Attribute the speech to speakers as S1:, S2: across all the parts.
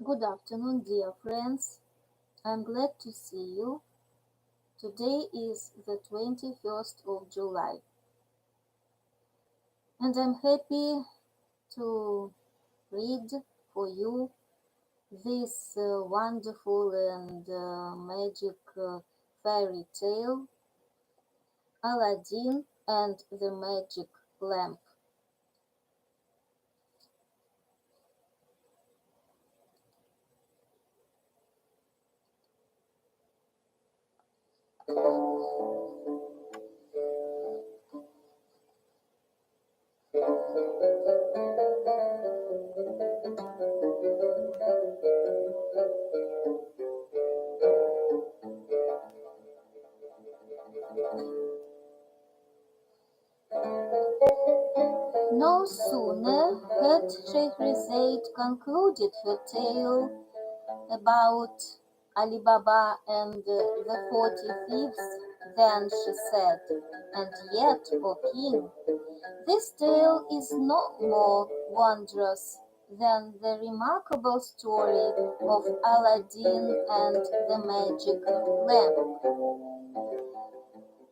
S1: Good afternoon, dear friends. I'm glad to see you. Today is the 21st of July, and I'm happy to read for you this wonderful and magic fairy tale, Aladdin and the Magic Lamp. No sooner had Scheherazade concluded her tale about Ali Baba and the 40 thieves, then she said, "And yet, O king, this tale is no more wondrous than the remarkable story of Aladdin and the magic lamp.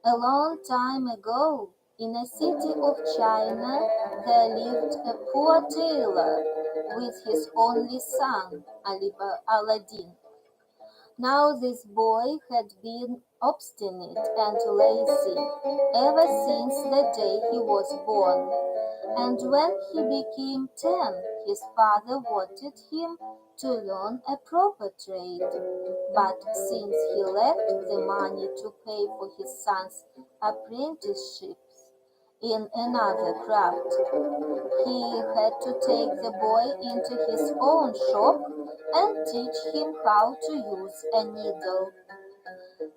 S1: A long time ago, in a city of China, there lived a poor tailor with his only son, Aladdin. Now this boy had been obstinate and lazy ever since the day he was born, and when he became 10, his father wanted him to learn a proper trade. But since he lacked the money to pay for his son's apprenticeships in another craft, he had to take the boy into his own shop and teach him how to use a needle.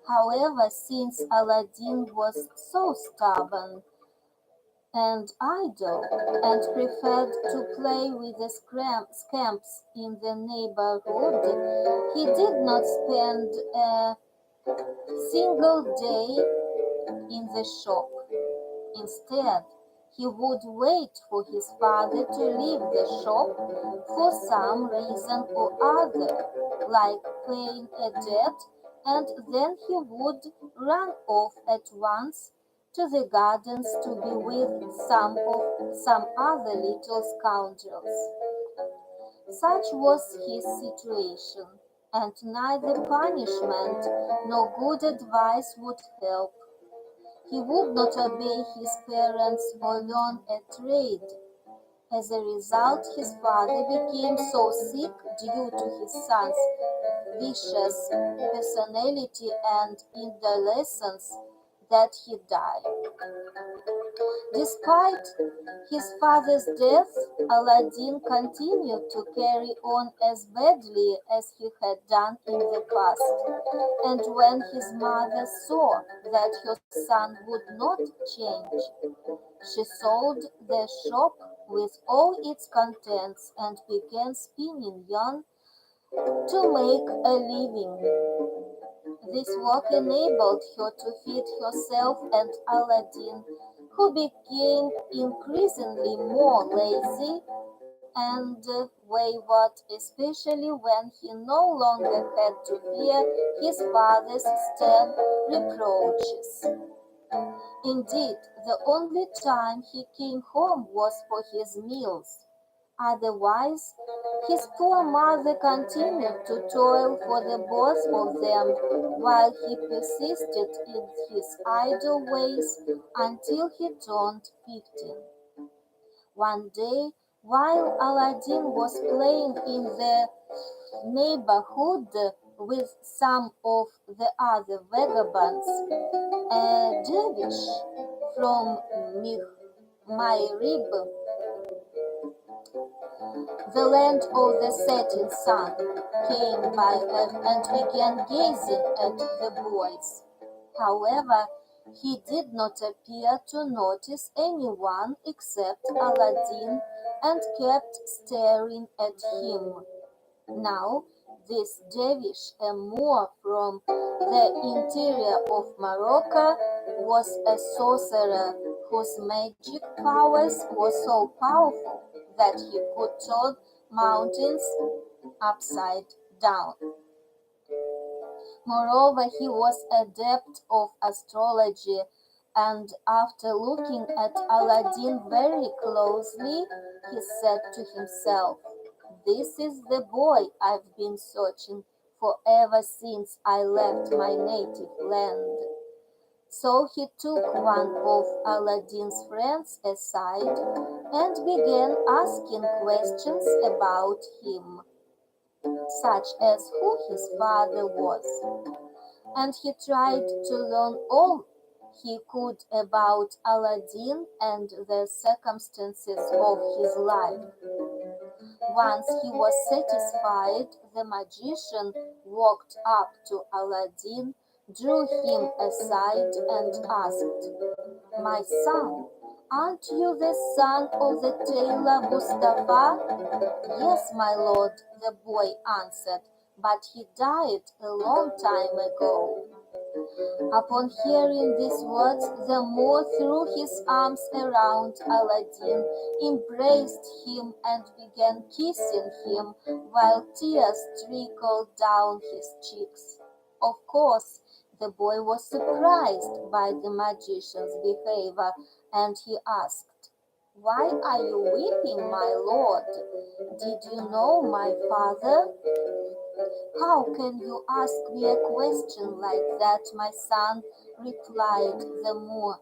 S1: However, since Aladdin was so stubborn and idle, and preferred to play with the scamps in the neighborhood, he did not spend a single day in the shop. Instead, he would wait for his father to leave the shop for some reason or other, like paying a debt, and then he would run off at once to the gardens to be with some other little scoundrels. Such was his situation, and neither punishment nor good advice would help. He would not obey his parents or learn a trade. As a result, his father became so sick due to his son's vicious personality and indolence that he died. Despite his father's death, Aladdin continued to carry on as badly as he had done in the past, and when his mother saw that her son would not change, she sold the shop with all its contents and began spinning yarn to make a living. This work enabled her to feed herself and Aladdin, who became increasingly more lazy and wayward, especially when he no longer had to fear his father's stern reproaches. Indeed, the only time he came home was for his meals. Otherwise, his poor mother continued to toil for the both of them while he persisted in his idle ways until he turned 15. One day, while Aladdin was playing in the neighborhood with some of the other vagabonds, a dervish from Myrib, the land of the setting sun, came by and began gazing at the boys. However, he did not appear to notice anyone except Aladdin and kept staring at him. Now, this dervish, a Moor from the interior of Morocco, was a sorcerer whose magic powers were so powerful that he could turn mountains upside down. Moreover, he was adept of astrology, and after looking at Aladdin very closely, he said to himself, "This is the boy I've been searching for ever since I left my native land." So he took one of Aladdin's friends aside and began asking questions about him, such as who his father was, and he tried to learn all he could about Aladdin and the circumstances of his life. Once he was satisfied, the magician walked up to Aladdin, drew him aside, and asked, "My son, aren't you the son of the tailor Mustafa?" "Yes, my lord," the boy answered, "but he died a long time ago." Upon hearing these words, the Moor threw his arms around Aladdin, embraced him, and began kissing him, while tears trickled down his cheeks. Of course, the boy was surprised by the magician's behavior, and he asked, "Why are you weeping, my lord? Did you know my father?" "How can you ask me a question like that, my son?" replied the Moor.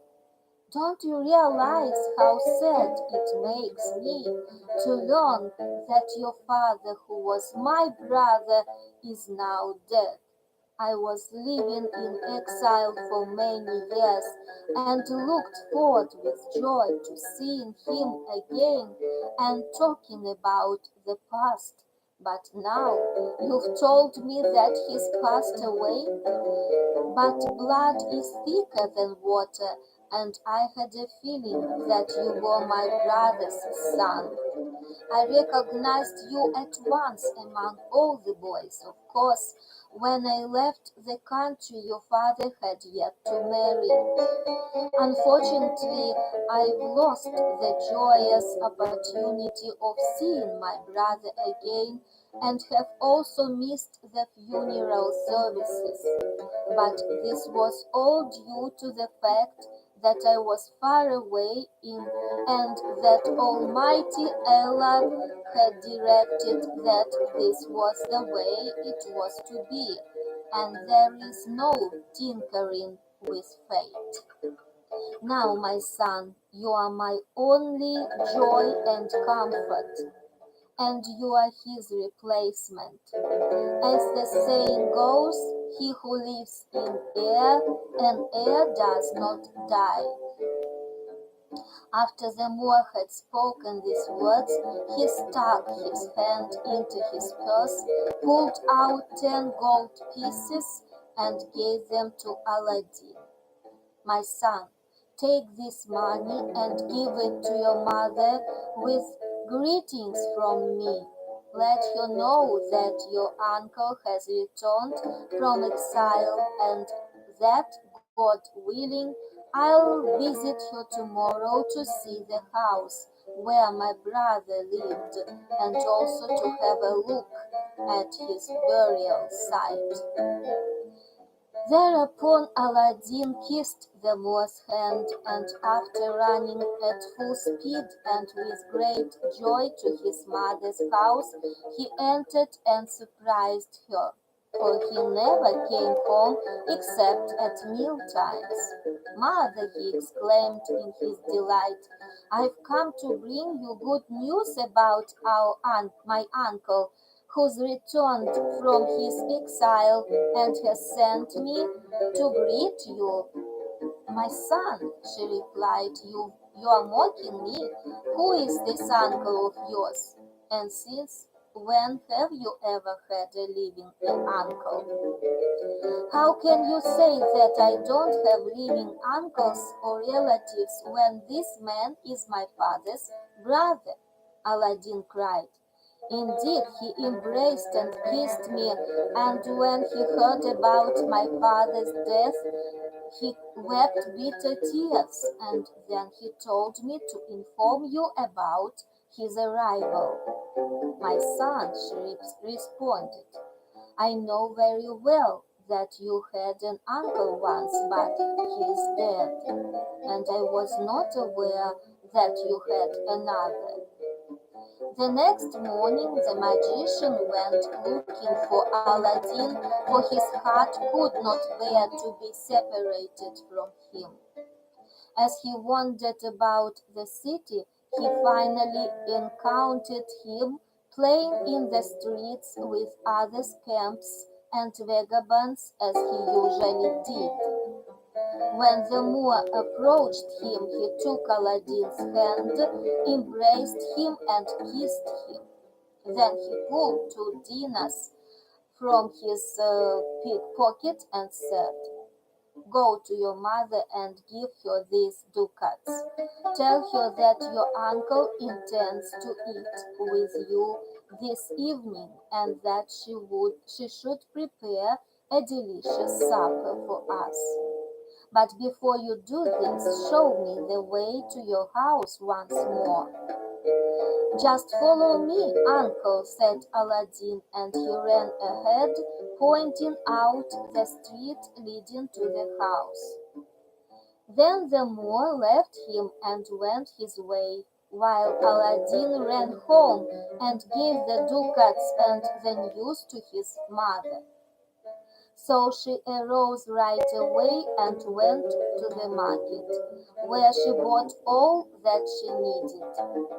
S1: "Don't you realize how sad it makes me to learn that your father, who was my brother, is now dead? I was living in exile for many years and looked forward with joy to seeing him again and talking about the past. But now you've told me that he's passed away. But blood is thicker than water, and I had a feeling that you were my brother's son. I recognized you at once among all the boys. Of course, when I left the country, your father had yet to marry. Unfortunately, I've lost the joyous opportunity of seeing my brother again and have also missed the funeral services. But this was all due to the fact that I was far away and that Almighty Allah had directed that this was the way it was to be, and there is no tinkering with fate. Now, my son, you are my only joy and comfort, and you are his replacement. As the saying goes, he who lives in air, and air does not die. After the Moor had spoken these words, he stuck his hand into his purse, pulled out 10 gold pieces, and gave them to Aladdin. "My son, take this money and give it to your mother with greetings from me. Let her know that your uncle has returned from exile and that, God willing, I'll visit her tomorrow to see the house where my brother lived and also to have a look at his burial site." Thereupon Aladdin kissed the Moor's hand, and after running at full speed and with great joy to his mother's house, he entered and surprised her, for he never came home except at mealtimes. "Mother," he exclaimed in his delight, "I've come to bring you good news about my uncle, who's returned from his exile and has sent me to greet you." "My son," she replied, you are mocking me. Who is this uncle of yours? And since when have you ever had a living uncle?" "How can you say that I don't have living uncles or relatives when this man is my father's brother?" Aladdin cried. "Indeed, he embraced and kissed me, and when he heard about my father's death, he wept bitter tears, and then he told me to inform you about his arrival." "My son," she responded, "I know very well that you had an uncle once, but he is dead, and I was not aware that you had another." The next morning the magician went looking for Aladdin, for his heart could not bear to be separated from him. As he wandered about the city, he finally encountered him playing in the streets with other scamps and vagabonds as he usually did. When the Moor approached him, he took Aladdin's hand, embraced him and kissed him. Then he pulled 2 dinars from his pocket and said, "Go to your mother and give her these ducats. Tell her that your uncle intends to eat with you this evening and that she should prepare a delicious supper for us. But before you do this, show me the way to your house once more." "Just follow me, uncle," said Aladdin, and he ran ahead, pointing out the street leading to the house. Then the Moor left him and went his way, while Aladdin ran home and gave the ducats and the news to his mother. So she arose right away and went to the market, where she bought all that she needed.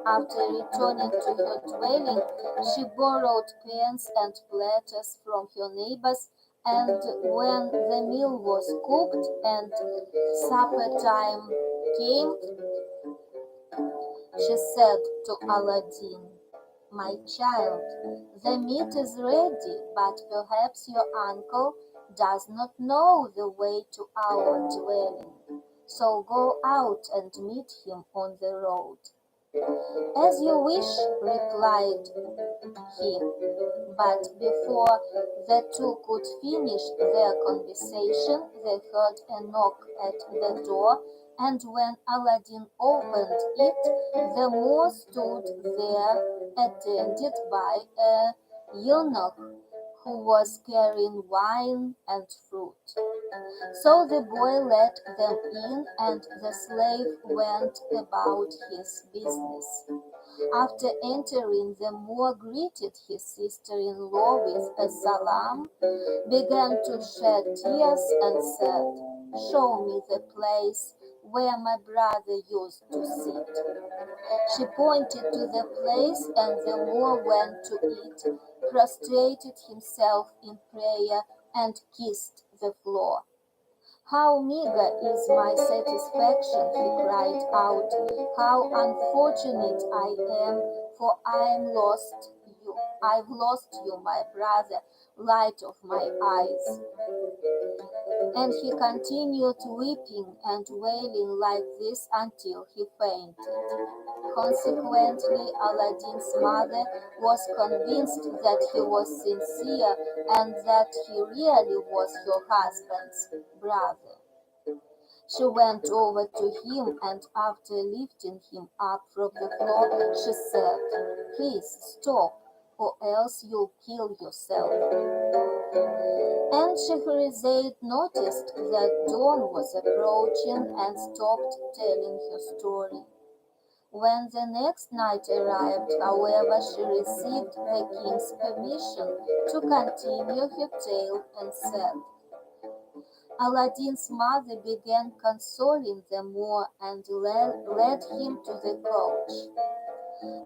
S1: After returning to her dwelling, she borrowed pans and platters from her neighbors, and when the meal was cooked and supper time came, she said to Aladdin, "My child, the meat is ready, but perhaps your uncle does not know the way to our dwelling. So go out and meet him on the road." "As you wish," replied he. But before the two could finish their conversation, they heard a knock at the door, and when Aladdin opened it, the Moor stood there, attended by a eunuch who was carrying wine and fruit. So the boy let them in, and the slave went about his business. After entering, the Moor greeted his sister-in-law with a salam, began to shed tears, and said, "Show me the place where my brother used to sit." She pointed to the place, and the Moor went to it, prostrated himself in prayer, and kissed the floor. "How meagre is my satisfaction," he cried out. "How unfortunate I am, for I've lost you, my brother, light of my eyes." And he continued weeping and wailing like this until he fainted. Consequently, Aladdin's mother was convinced that he was sincere and that he really was her husband's brother. She went over to him, and after lifting him up from the floor, she said, "Please stop, or else you'll kill yourself." And Scheherazade noticed that dawn was approaching and stopped telling her story. When the next night arrived, however, she received the king's permission to continue her tale and said, "Aladdin's mother began consoling the Moor and led him to the coach.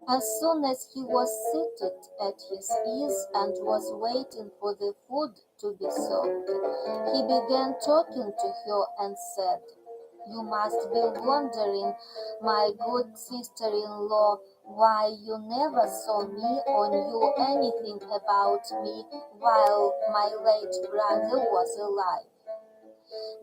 S1: As soon as he was seated at his ease and was waiting for the food to be served, he began talking to her and said, 'You must be wondering, my good sister-in-law, why you never saw me or knew anything about me while my late brother was alive.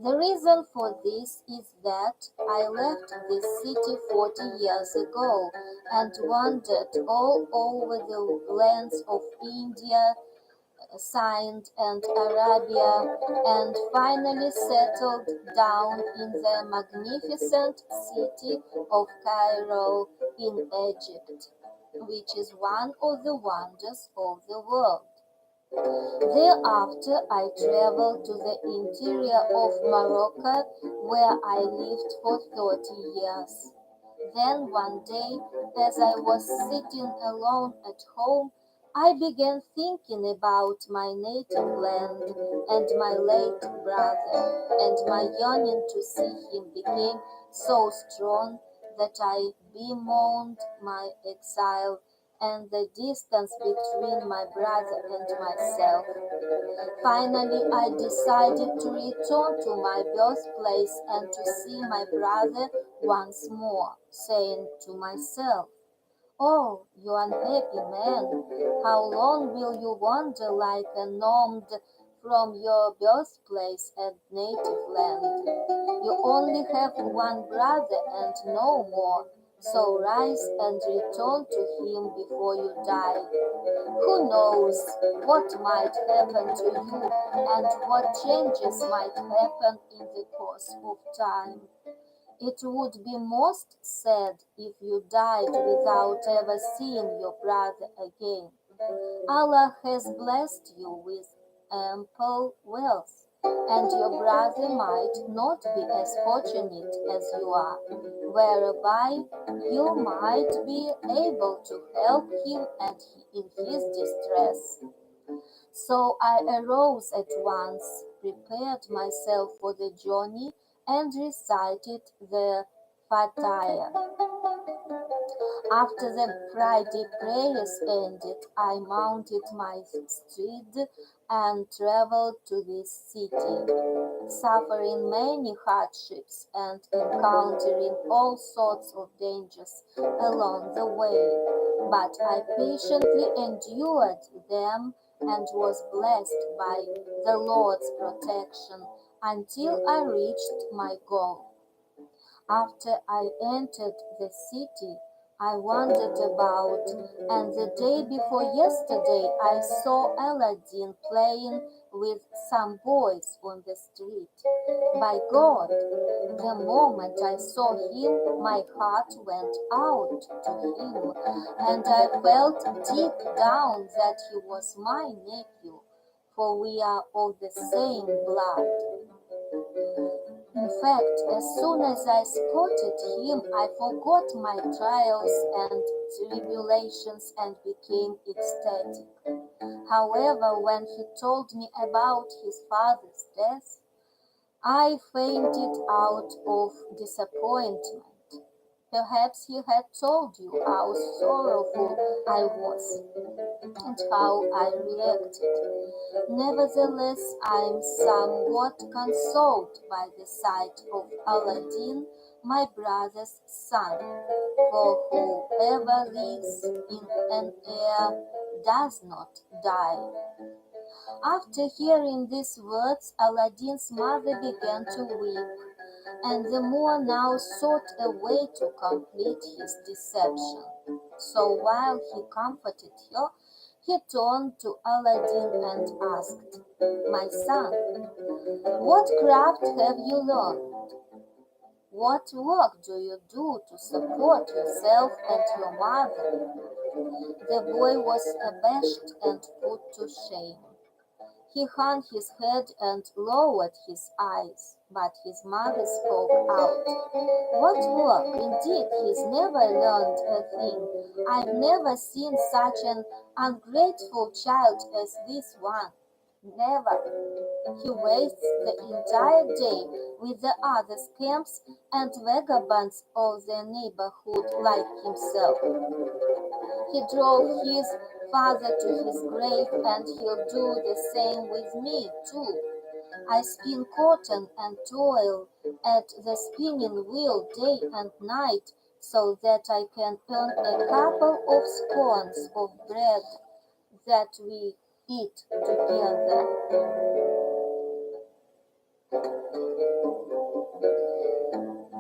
S1: The reason for this is that I left this city 40 years ago and wandered all over the lands of India, Sind and Arabia, and finally settled down in the magnificent city of Cairo in Egypt. which is one of the wonders of the world. Thereafter, I traveled to the interior of Morocco, where I lived for 30 years. Then one day, as I was sitting alone at home, I began thinking about my native land and my late brother, and my yearning to see him became so strong that I bemoaned my exile and the distance between my brother and myself. Finally, I decided to return to my birthplace and to see my brother once more, saying to myself, "Oh, you unhappy man, how long will you wander like a nomad from your birthplace and native land? You only have one brother and no more, so rise and return to him before you die. Who knows what might happen to you and what changes might happen in the course of time. It would be most sad if you died without ever seeing your brother again. Allah has blessed you with ample wealth, and your brother might not be as fortunate as you are, whereby you might be able to help him in his distress." So I arose at once, prepared myself for the journey, and recited the Fatiha. After the Friday prayers ended, I mounted my steed and traveled to this city, suffering many hardships and encountering all sorts of dangers along the way. But I patiently endured them and was blessed by the Lord's protection until I reached my goal. After I entered the city, I wandered about, and the day before yesterday I saw Aladdin playing with some boys on the street. By God, the moment I saw him, my heart went out to him, and I felt deep down that he was my nephew, for we are of the same blood. In fact, as soon as I spotted him, I forgot my trials and tribulations and became ecstatic. However, when he told me about his father's death, I fainted out of disappointment. Perhaps he had told you how sorrowful I was and how I reacted. Nevertheless, I am somewhat consoled by the sight of Aladdin, my brother's son, for whoever lives in an air does not die. After hearing these words, Aladdin's mother began to weep, and the Moor now sought a way to complete his deception. So while he comforted her, he turned to Aladdin and asked, "My son, what craft have you learned? What work do you do to support yourself and your mother?" The boy was abashed and put to shame. He hung his head and lowered his eyes, but his mother spoke out. "What work? Indeed, he's never learned a thing. I've never seen such an ungrateful child as this one. Never. He wastes the entire day with the other scamps and vagabonds of the neighborhood like himself. He drove his father to his grave, and he'll do the same with me, too. I spin cotton and toil at the spinning wheel day and night so that I can earn a couple of scones of bread that we eat together."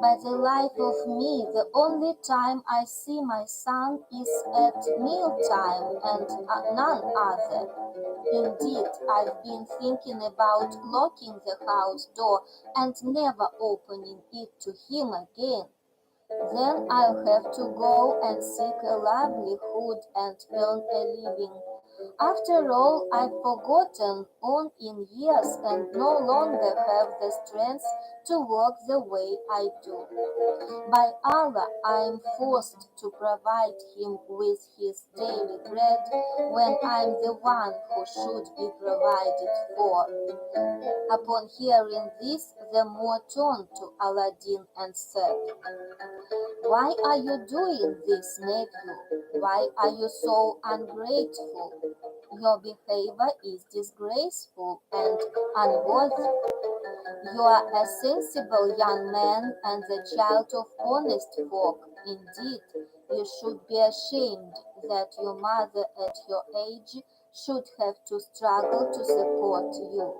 S1: By the life of me, the only time I see my son is at mealtime and none other. Indeed, I've been thinking about locking the house door and never opening it to him again. Then I'll have to go and seek a livelihood and earn a living. After all, I've forgotten on in years and no longer have the strength to work the way I do. By Allah, I am forced to provide him with his daily bread when I'm the one who should be provided for. Upon hearing this, the Moor turned to Aladdin and said, "Why are you doing this, nephew? Why are you so ungrateful? Your behavior is disgraceful and unworthy. You are a sensible young man and the child of honest folk. Indeed, you should be ashamed that your mother at your age should have to struggle to support you.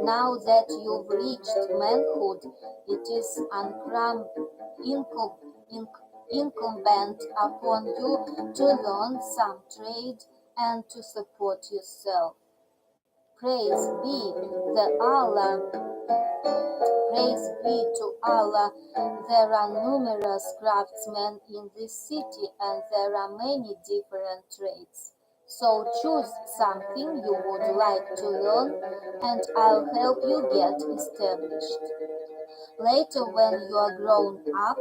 S1: Now that you've reached manhood, it is incumbent upon you to learn some trade and to support yourself. Praise be the Allah Praise be to Allah. There are numerous craftsmen in this city and there are many different trades. So choose something you would like to learn and I'll help you get established. Later, when you are grown up,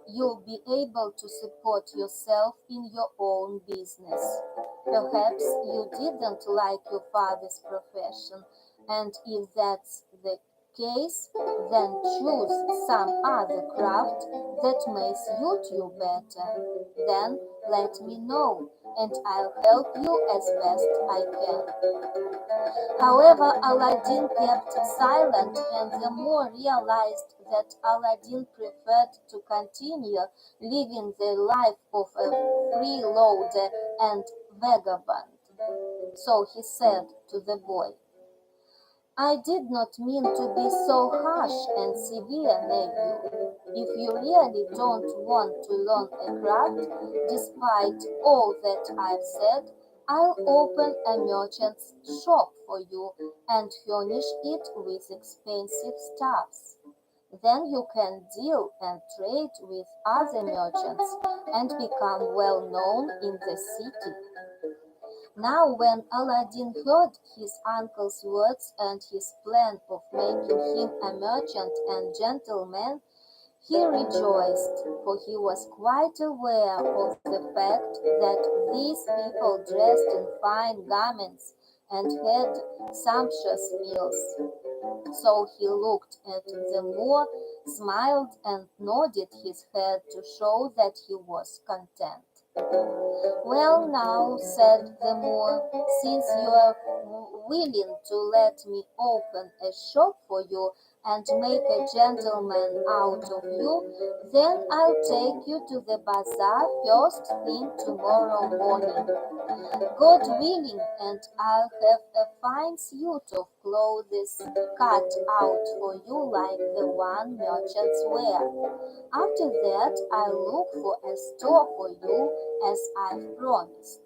S1: you'll be able to support yourself in your own business. Perhaps you didn't like your father's profession, and if that's the case, then choose some other craft that may suit you better. Then let me know, and I'll help you as best I can." However, Aladdin kept silent, and the Moor realized that Aladdin preferred to continue living the life of a freeloader and vagabond. So he said to the boy, "I did not mean to be so harsh and severe, nephew. If you really don't want to learn a craft, despite all that I've said, I'll open a merchant's shop for you and furnish it with expensive stuffs. Then you can deal and trade with other merchants and become well known in the city." Now when Aladdin heard his uncle's words and his plan of making him a merchant and gentleman, he rejoiced, for he was quite aware of the fact that these people dressed in fine garments and had sumptuous meals. So he looked at the Moor, smiled and nodded his head to show that he was content. "Well now," said the Moor, "since you are willing to let me open a shop for you and make a gentleman out of you, then I'll take you to the bazaar first thing tomorrow morning. God willing, and I'll have a fine suit of clothes cut out for you like the one merchants wear. After that, I'll look for a store for you as I've promised."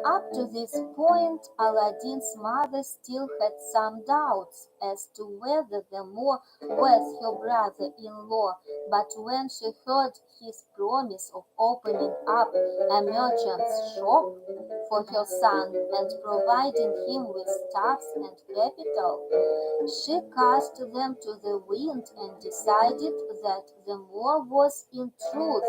S1: Up to this point, Aladdin's mother still had some doubts as to whether the Moor was her brother-in-law, but when she heard his promise of opening up a merchant's shop for her son and providing him with stuffs and capital, she cast them to the wind and decided that the Moor was in truth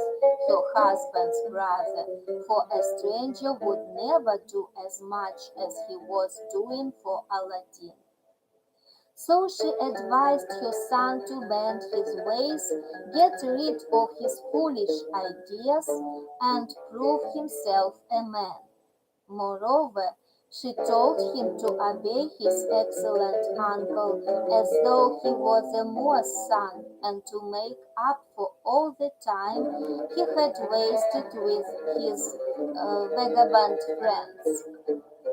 S1: her husband's brother, for a stranger would never do as much as he was doing for Aladdin. So she advised her son to mend his ways, get rid of his foolish ideas, and prove himself a man. Moreover, she told him to obey his excellent uncle as though he was a Moor's son, and to make up for all the time he had wasted with his vagabond friends.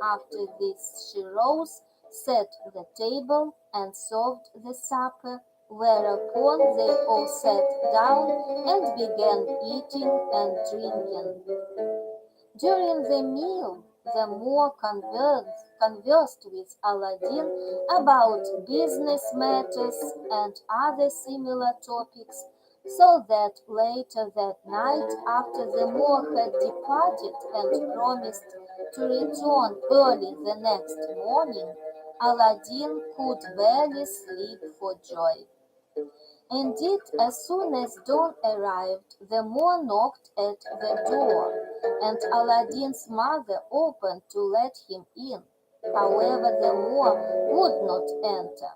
S1: After this she rose, set the table, and served the supper, whereupon they all sat down and began eating and drinking. During the meal, the Moor conversed with Aladdin about business matters and other similar topics, So that later that night, after the Moor had departed and promised to return early the next morning, Aladdin could barely sleep for joy. Indeed, as soon as dawn arrived, the Moor knocked at the door, and Aladdin's mother opened to let him in. However, the Moor would not enter.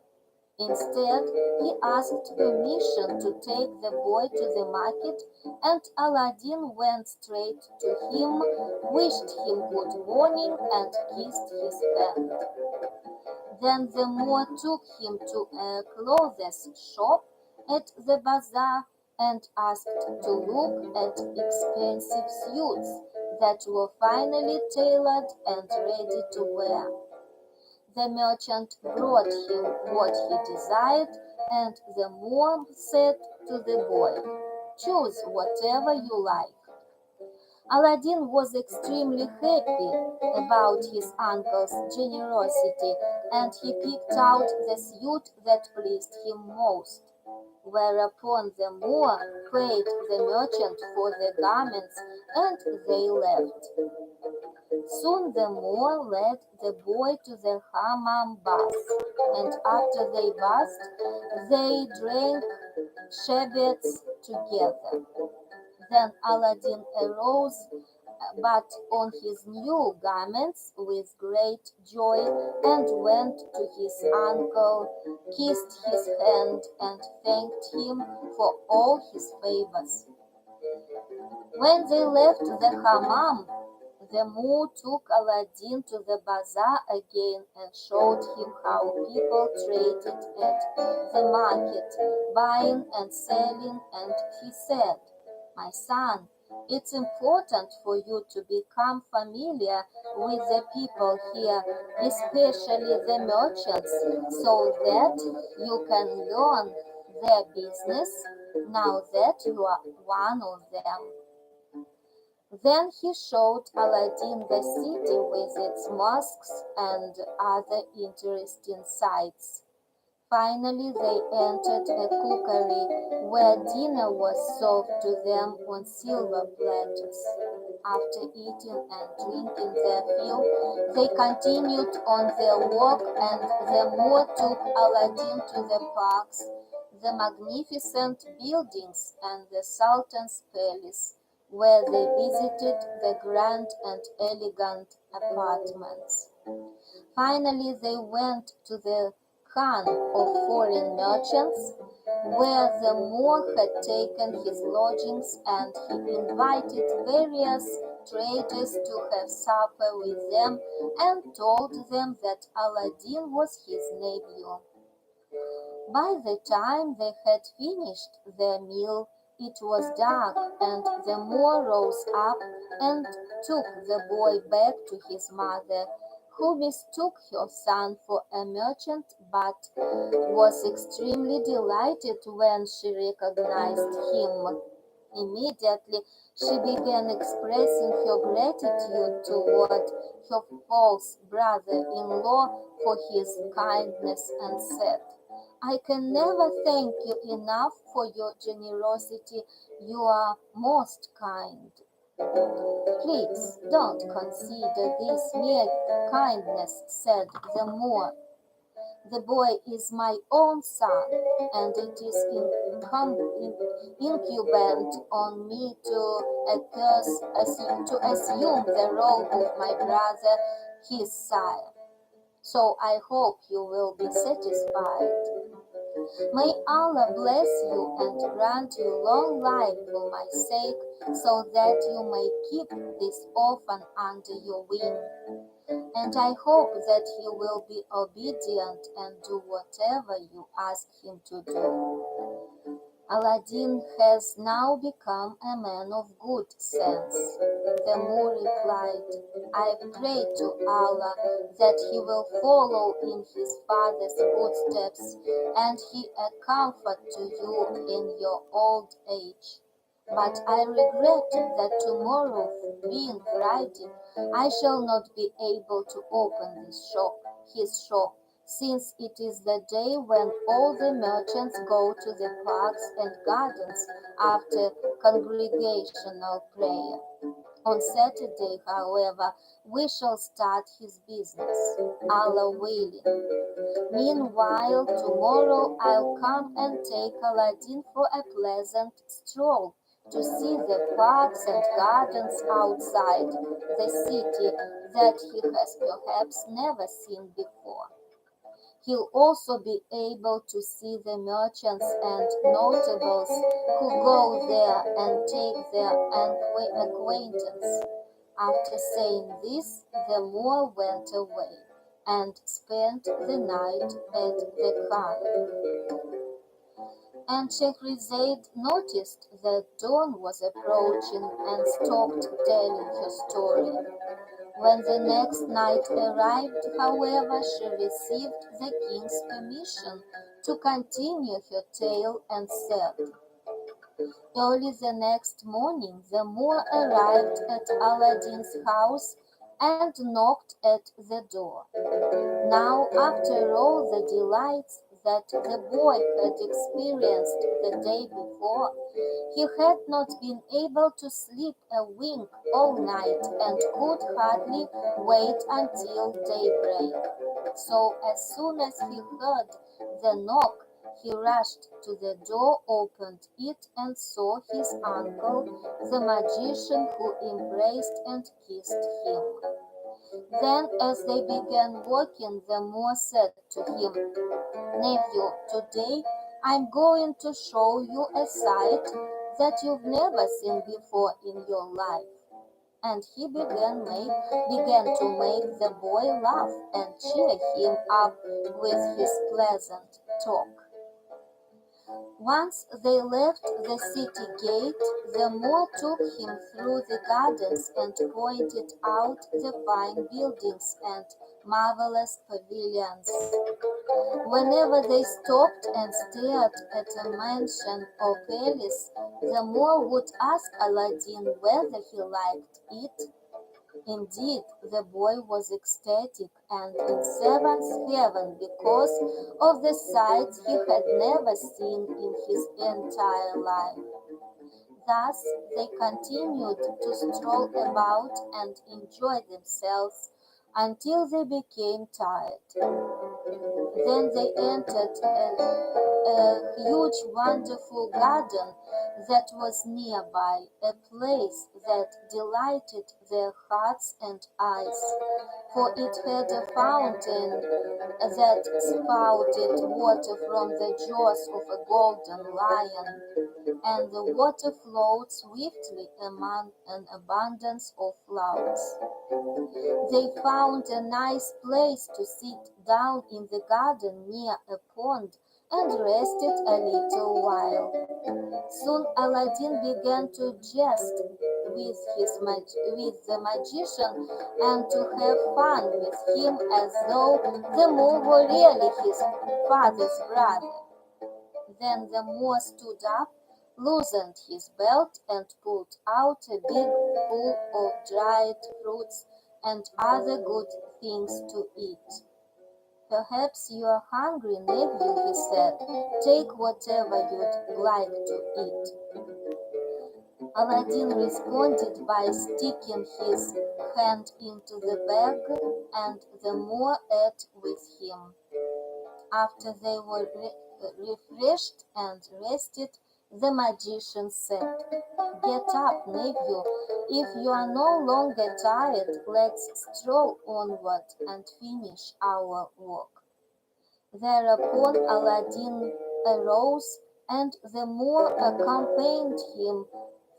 S1: Instead, he asked permission to take the boy to the market, and Aladdin went straight to him, wished him good morning, and kissed his hand. Then the Moor took him to a clothes shop at the bazaar and asked to look at expensive suits that were finely tailored and ready to wear. The merchant brought him what he desired, and the Moor said to the boy, "Choose whatever you like." Aladdin was extremely happy about his uncle's generosity, and he picked out the suit that pleased him most. Whereupon the Moor paid the merchant for the garments, and they left. Soon the Moor led the boy to the hammam bath, and after they bathed, they drank sherbets together. Then Aladdin arose, but on his new garments with great joy, and went to his uncle, kissed his hand, and thanked him for all his favors. When they left the hammam, the Moor took Aladdin to the bazaar again and showed him how people traded at the market, buying and selling, and he said, "My son, it's important for you to become familiar with the people here, especially the merchants, so that you can learn their business now that you are one of them." Then he showed Aladdin the city with its mosques and other interesting sights. Finally, they entered a cookery where dinner was served to them on silver platters. After eating and drinking their fill, they continued on their walk, and the Moor took Aladdin to the parks, the magnificent buildings, and the Sultan's palace, where they visited the grand and elegant apartments. Finally, they went to the Khan of foreign merchants, where the Moor had taken his lodgings, and he invited various traders to have supper with them, and told them that Aladdin was his nephew. By the time they had finished their meal, it was dark, and the Moor rose up and took the boy back to his mother, who mistook her son for a merchant, but was extremely delighted when she recognized him. Immediately she began expressing her gratitude toward her false brother-in-law for his kindness, and said, "I can never thank you enough for your generosity. You are most kind. Please don't consider this mere kindness," said the Moor. "The boy is my own son, and it is incumbent on me to assume the role of my brother, his sire. So I hope you will be satisfied. May Allah bless you and grant you long life for my sake, so that you may keep this orphan under your wing. And I hope that he will be obedient and do whatever you ask him to do." Aladdin has now become a man of good sense. The Moor replied, "I pray to Allah that he will follow in his father's footsteps and be a comfort to you in your old age. But I regret that tomorrow, being Friday, I shall not be able to open his shop, since it is the day when all the merchants go to the parks and gardens after congregational prayer. On Saturday, however, we shall start his business, Allah willing. Meanwhile, tomorrow I'll come and take Aladdin for a pleasant stroll to see the parks and gardens outside the city that he has perhaps never seen before. He'll also be able to see the merchants and notables who go there and take their acquaintance. After saying this, the Moor went away and spent the night at the Khan. And Shahrazad noticed that dawn was approaching and stopped telling her story. When the next night arrived, however, she received the king's permission to continue her tale and said, early the next morning the Moor arrived at Aladdin's house and knocked at the door. Now, after all the delights that the boy had experienced the day before, he had not been able to sleep a wink all night and could hardly wait until daybreak. So as soon as he heard the knock, he rushed to the door, opened it, and saw his uncle, the magician, who embraced and kissed him. Then, as they began walking, the Moor said to him, nephew, today I'm going to show you a sight that you've never seen before in your life. And he began to make the boy laugh and cheer him up with his pleasant talk. Once they left the city gate, the Moor took him through the gardens and pointed out the fine buildings and marvelous pavilions. Whenever they stopped and stared at a mansion or palace, the Moor would ask Aladdin whether he liked it. Indeed, the boy was ecstatic and in seventh heaven because of the sights he had never seen in his entire life. Thus they continued to stroll about and enjoy themselves until they became tired. Then they entered a huge, wonderful garden that was nearby, a place that delighted their hearts and eyes, for it had a fountain that spouted water from the jaws of a golden lion, and the water flowed swiftly among an abundance of flowers. They found a nice place to sit down in the garden near a pond and rested a little while. Soon Aladdin began to jest with the magician and to have fun with him as though the Moor were really his father's brother. Then the Moor stood up, loosened his belt, and pulled out a big bowl of dried fruits and other good things to eat. Perhaps you are hungry, nephew, he said. Take whatever you'd like to eat. Aladdin responded by sticking his hand into the bag, and the Moor ate with him. After they were refreshed and rested, the magician said, get up, nephew. If you are no longer tired, let's stroll onward and finish our work. Thereupon Aladdin arose, and the Moor accompanied him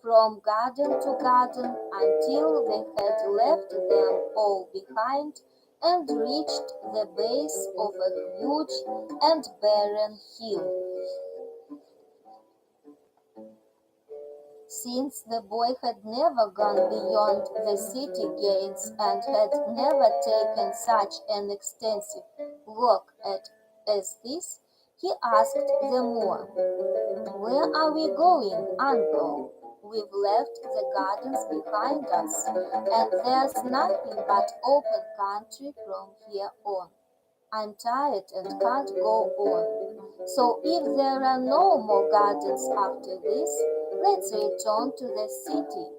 S1: from garden to garden until they had left them all behind and reached the base of a huge and barren hill. Since the boy had never gone beyond the city gates and had never taken such an extensive look as this, he asked the Moor, where are we going, uncle? We've left the gardens behind us, and there's nothing but open country from here on. I'm tired and can't go on. So if there are no more gardens after this, let's return to the city.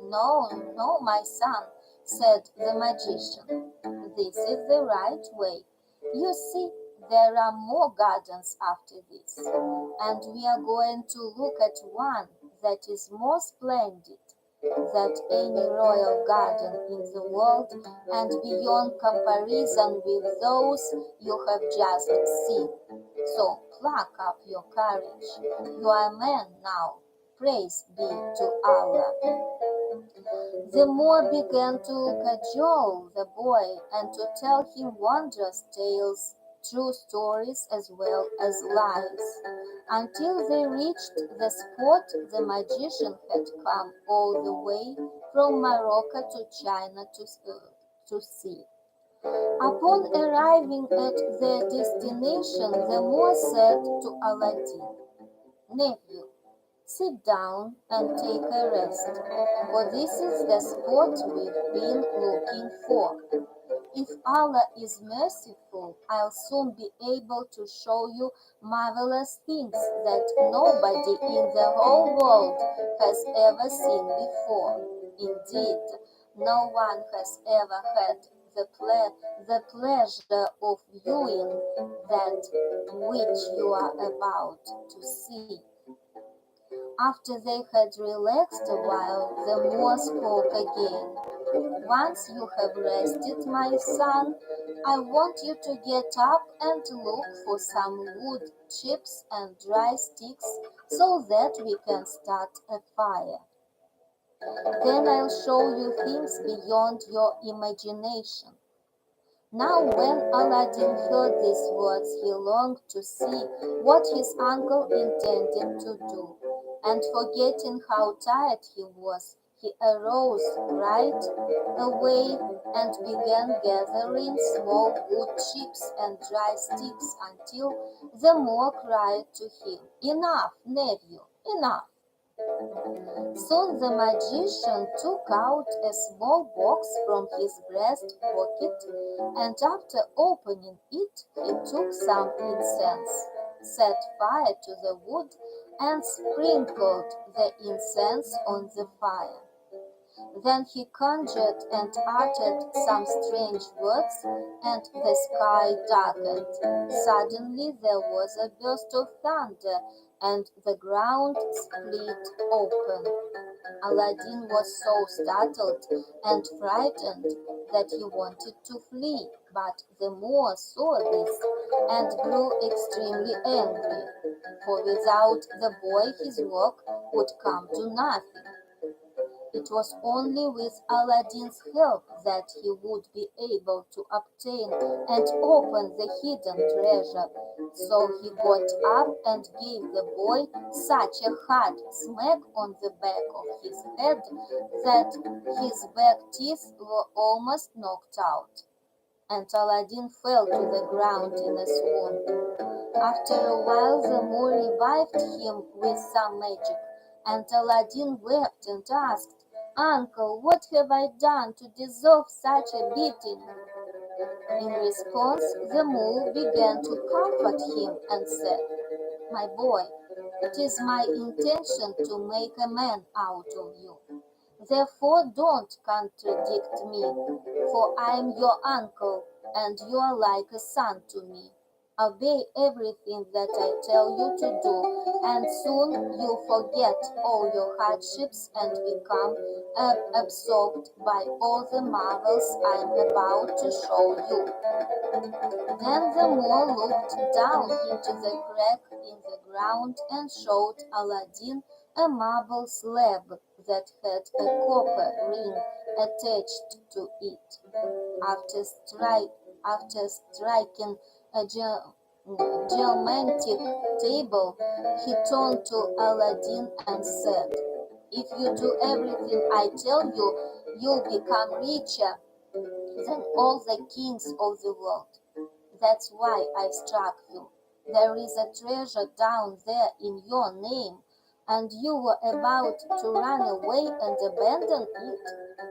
S1: No, no, my son, said the magician. This is the right way. You see, there are more gardens after this, and we are going to look at one that is more splendid than any royal garden in the world and beyond comparison with those you have just seen. So pluck up your courage. You are a man now. Praise be to Allah. The Moor began to cajole the boy and to tell him wondrous tales, true stories as well as lies, until they reached the spot the magician had come all the way from Morocco to China to see. Upon arriving at their destination, the Moor said to Aladdin, "Nephew, sit down and take a rest, for this is the spot we've been looking for. If Allah is merciful, I'll soon be able to show you marvelous things that nobody in the whole world has ever seen before. Indeed, no one has ever had the pleasure of viewing that which you are about to see." After they had relaxed a while, the Moor spoke again. "Once you have rested, my son, I want you to get up and look for some wood chips and dry sticks so that we can start a fire. Then I'll show you things beyond your imagination." Now when Aladdin heard these words, he longed to see what his uncle intended to do, and forgetting how tired he was, he arose right away and began gathering small wood chips and dry sticks until the Moor cried to him, "Enough, nephew, enough!" Soon the magician took out a small box from his breast pocket, and after opening it, he took some incense, set fire to the wood, and sprinkled the incense on the fire. Then he conjured and uttered some strange words, and the sky darkened. Suddenly there was a burst of thunder, and the ground split open. Aladdin was so startled and frightened that he wanted to flee, but the Moor saw this and grew extremely angry, for without the boy his work would come to nothing. It was only with Aladdin's help that he would be able to obtain and open the hidden treasure. So he got up and gave the boy such a hard smack on the back of his head that his back teeth were almost knocked out, and Aladdin fell to the ground in a swoon. After a while the Moor revived him with some magic, and Aladdin wept and asked, "Uncle, what have I done to deserve such a beating?" In response, the Moor began to comfort him and said, "My boy, it is my intention to make a man out of you. Therefore don't contradict me, for I am your uncle, and you are like a son to me. Obey everything that I tell you to do, and soon you'll forget all your hardships and become absorbed by all the marvels I am about to show you." Then the Moor looked down into the crack in the ground and showed Aladdin a marble slab that had a copper ring attached to it. After, striking a geometric table, he turned to Aladdin and said, "If you do everything I tell you, you'll become richer than all the kings of the world. That's why I struck you. There is a treasure down there in your name, and you were about to run away and abandon it.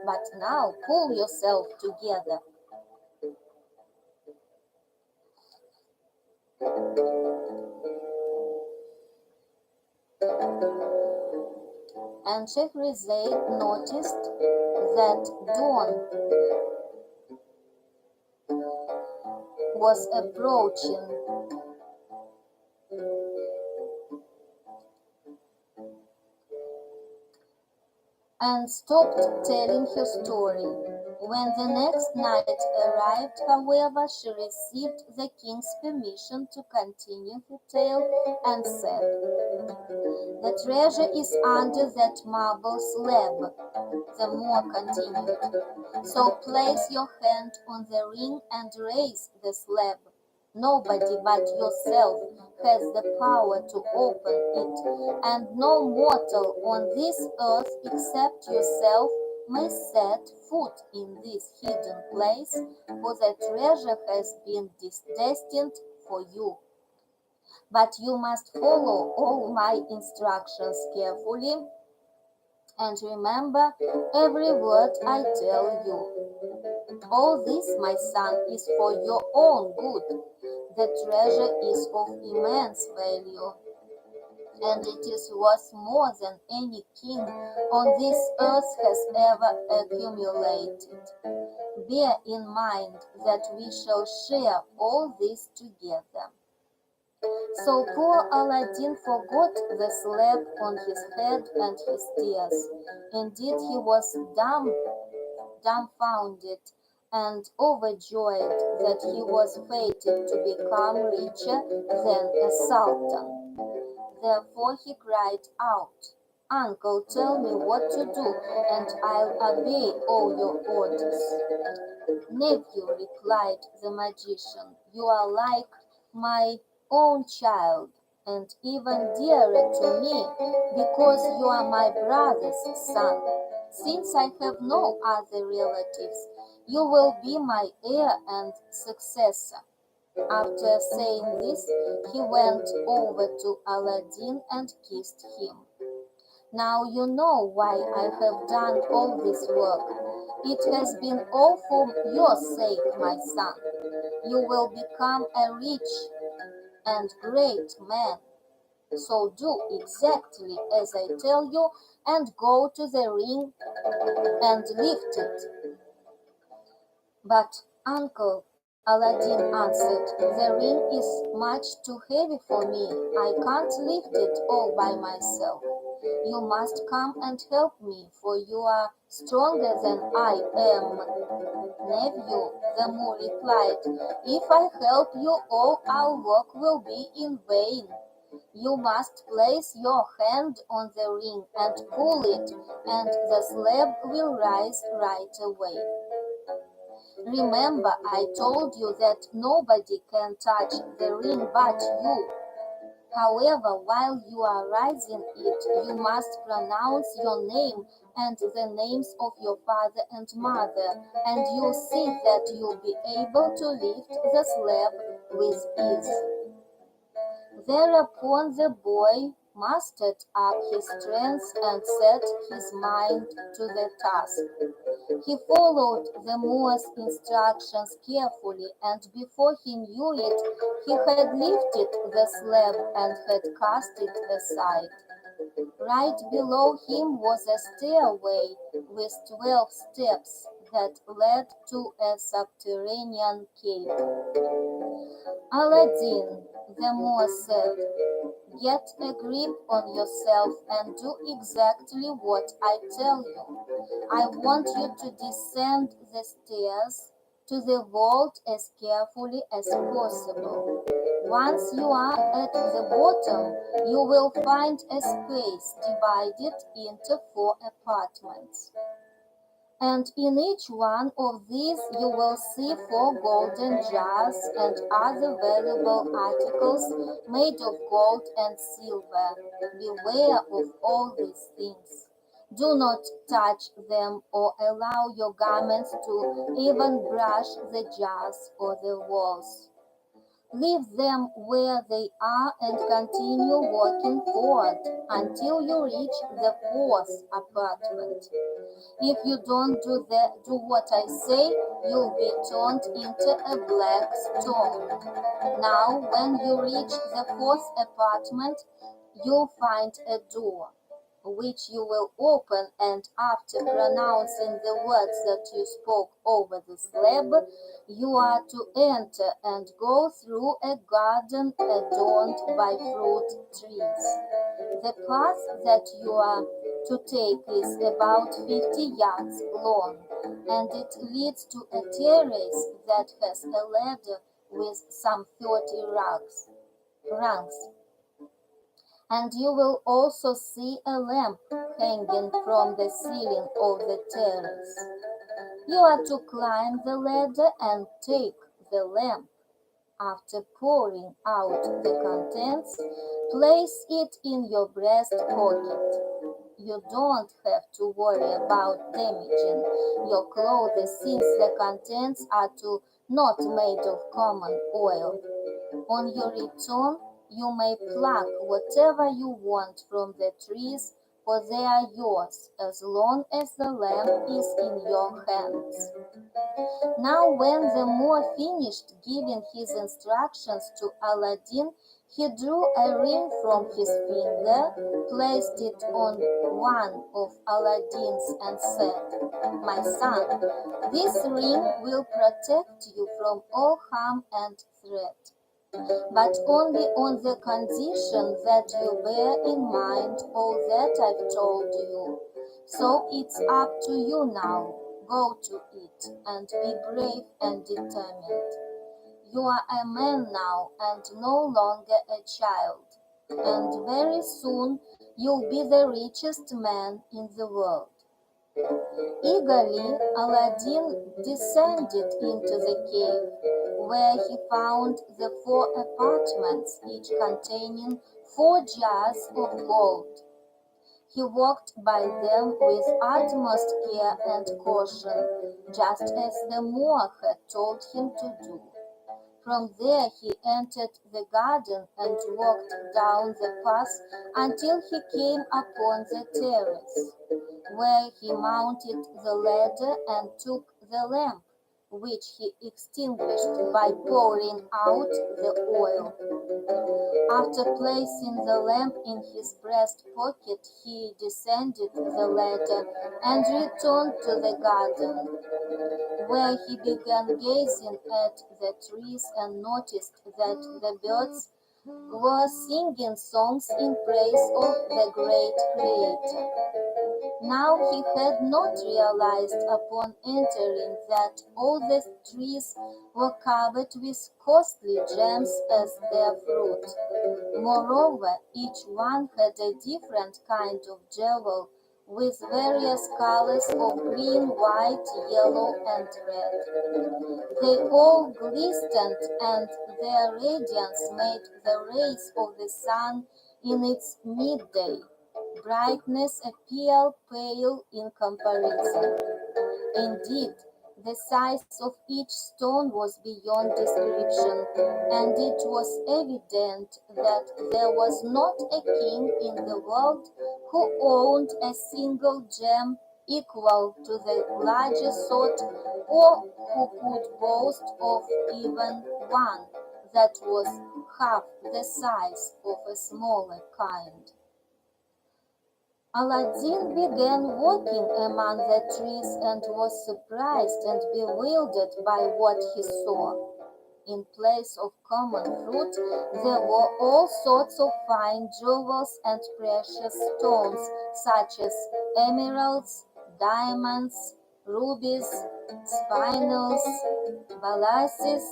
S1: But now pull yourself together." And Scheherazade noticed that dawn was approaching, and stopped telling her story. When the next night arrived, however, she received the king's permission to continue her tale and said, "The treasure is under that marble slab," the Moor continued. "So place your hand on the ring and raise the slab. Nobody but yourself has the power to open it, and no mortal on this earth except yourself may set foot in this hidden place, for the treasure has been destined for you. But you must follow all my instructions carefully and remember every word I tell you. All this, my son, is for your own good. The treasure is of immense value, and it is worth more than any king on this earth has ever accumulated. Bear in mind that we shall share all this together." So poor Aladdin forgot the slap on his head and his tears. Indeed, he was dumbfounded and overjoyed that he was fated to become richer than a sultan. Therefore he cried out, "Uncle, tell me what to do, and I'll obey all your orders." "Nephew," replied the magician, "you are like my own child, and even dearer to me, because you are my brother's son. Since I have no other relatives, you will be my heir and successor." After saying this, he went over to Aladdin and kissed him. "Now you know why I have done all this work. It has been all for your sake, my son. You will become a rich and great man. So do exactly as I tell you and go to the ring and lift it." "But, uncle," Aladdin answered, "the ring is much too heavy for me. I can't lift it all by myself. You must come and help me, for you are stronger than I am." "Nephew," the Moor replied, "if I help you, all our work will be in vain. You must place your hand on the ring and pull it, and the slab will rise right away. Remember, I told you that nobody can touch the ring but you. However, while you are raising it, you must pronounce your name and the names of your father and mother, and you'll see that you'll be able to lift the slab with ease." Thereupon the boy mustered up his strength and set his mind to the task. He followed the Moor's instructions carefully, and before he knew it, he had lifted the slab and had cast it aside. Right below him was a stairway with 12 steps that led to a subterranean cave. "Aladdin," the Moor said, "get a grip on yourself and do exactly what I tell you. I want you to descend the stairs to the vault as carefully as possible. Once you are at the bottom, you will find a space divided into 4 apartments. And in each one of these you will see 4 golden jars and other valuable articles made of gold and silver. Beware of all these things. Do not touch them or allow your garments to even brush the jars or the walls. Leave them where they are and continue walking forward until you reach the 4th apartment. If you don't do what I say, you'll be turned into a black stone. Now, when you reach the fourth apartment, you'll find a door, which you will open, and after pronouncing the words that you spoke over the slab, you are to enter and go through a garden adorned by fruit trees. The path that you are to take is about 50 yards long, and it leads to a terrace that has a ladder with some 30 rungs. And you will also see a lamp hanging from the ceiling of the terrace. You are to climb the ladder and take the lamp. After pouring out the contents, place it in your breast pocket. You don't have to worry about damaging your clothes since the contents are not made of common oil. On your return, you may pluck whatever you want from the trees, for they are yours as long as the lamp is in your hands. Now when the Moor finished giving his instructions to Aladdin, he drew a ring from his finger, placed it on one of Aladdin's, and said, "My son, this ring will protect you from all harm and threat, but only on the condition that you bear in mind all that I've told you. So it's up to you now. Go to it and be brave and determined. You are a man now and no longer a child, and very soon you'll be the richest man in the world." Eagerly, Aladdin descended into the cave, where he found the 4 apartments, each containing 4 jars of gold. He walked by them with utmost care and caution, just as the Moor had told him to do. From there he entered the garden and walked down the path until he came upon the terrace, where he mounted the ladder and took the lamp, which he extinguished by pouring out the oil. After placing the lamp in his breast pocket, he descended the ladder and returned to the garden, where he began gazing at the trees and noticed that the birds were singing songs in praise of the great Creator. Now he had not realized upon entering that all the trees were covered with costly gems as their fruit. Moreover, each one had a different kind of jewel, with various colors of green, white, yellow, and red. They all glistened, and their radiance made the rays of the sun in its midday brightness appear pale in comparison. Indeed, the size of each stone was beyond description, and it was evident that there was not a king in the world who owned a single gem equal to the larger sort, or who could boast of even one that was half the size of a smaller kind. Aladdin began walking among the trees and was surprised and bewildered by what he saw. In place of common fruit, there were all sorts of fine jewels and precious stones, such as emeralds, diamonds, rubies, spinels, balasses,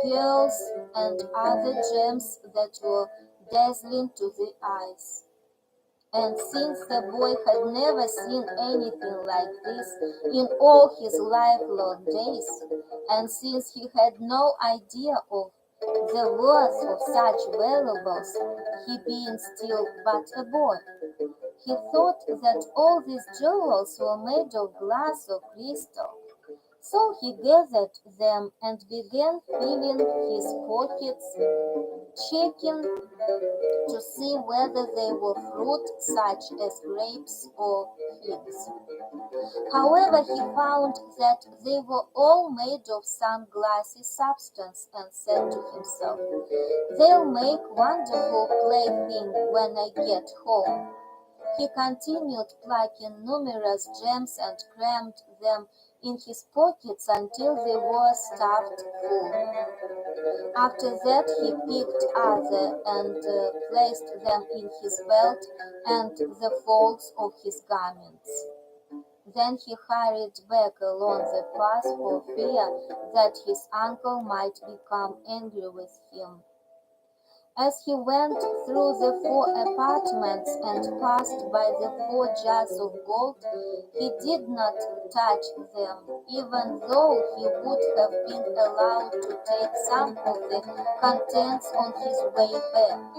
S1: pearls, and other gems that were dazzling to the eyes. And since the boy had never seen anything like this in all his livelong days, and since he had no idea of the worth of such valuables, he being still but a boy, he thought that all these jewels were made of glass or crystal. So he gathered them and began filling his pockets, checking to see whether they were fruit such as grapes or figs. However, he found that they were all made of some glassy substance and said to himself, "They'll make wonderful plaything when I get home." He continued plucking numerous gems and crammed them in his pockets until they were stuffed full. After that he picked other and placed them in his belt and the folds of his garments. Then he hurried back along the path for fear that his uncle might become angry with him. As he went through the 4 apartments and passed by the 4 jars of gold, he did not touch them, even though he would have been allowed to take some of the contents on his way back.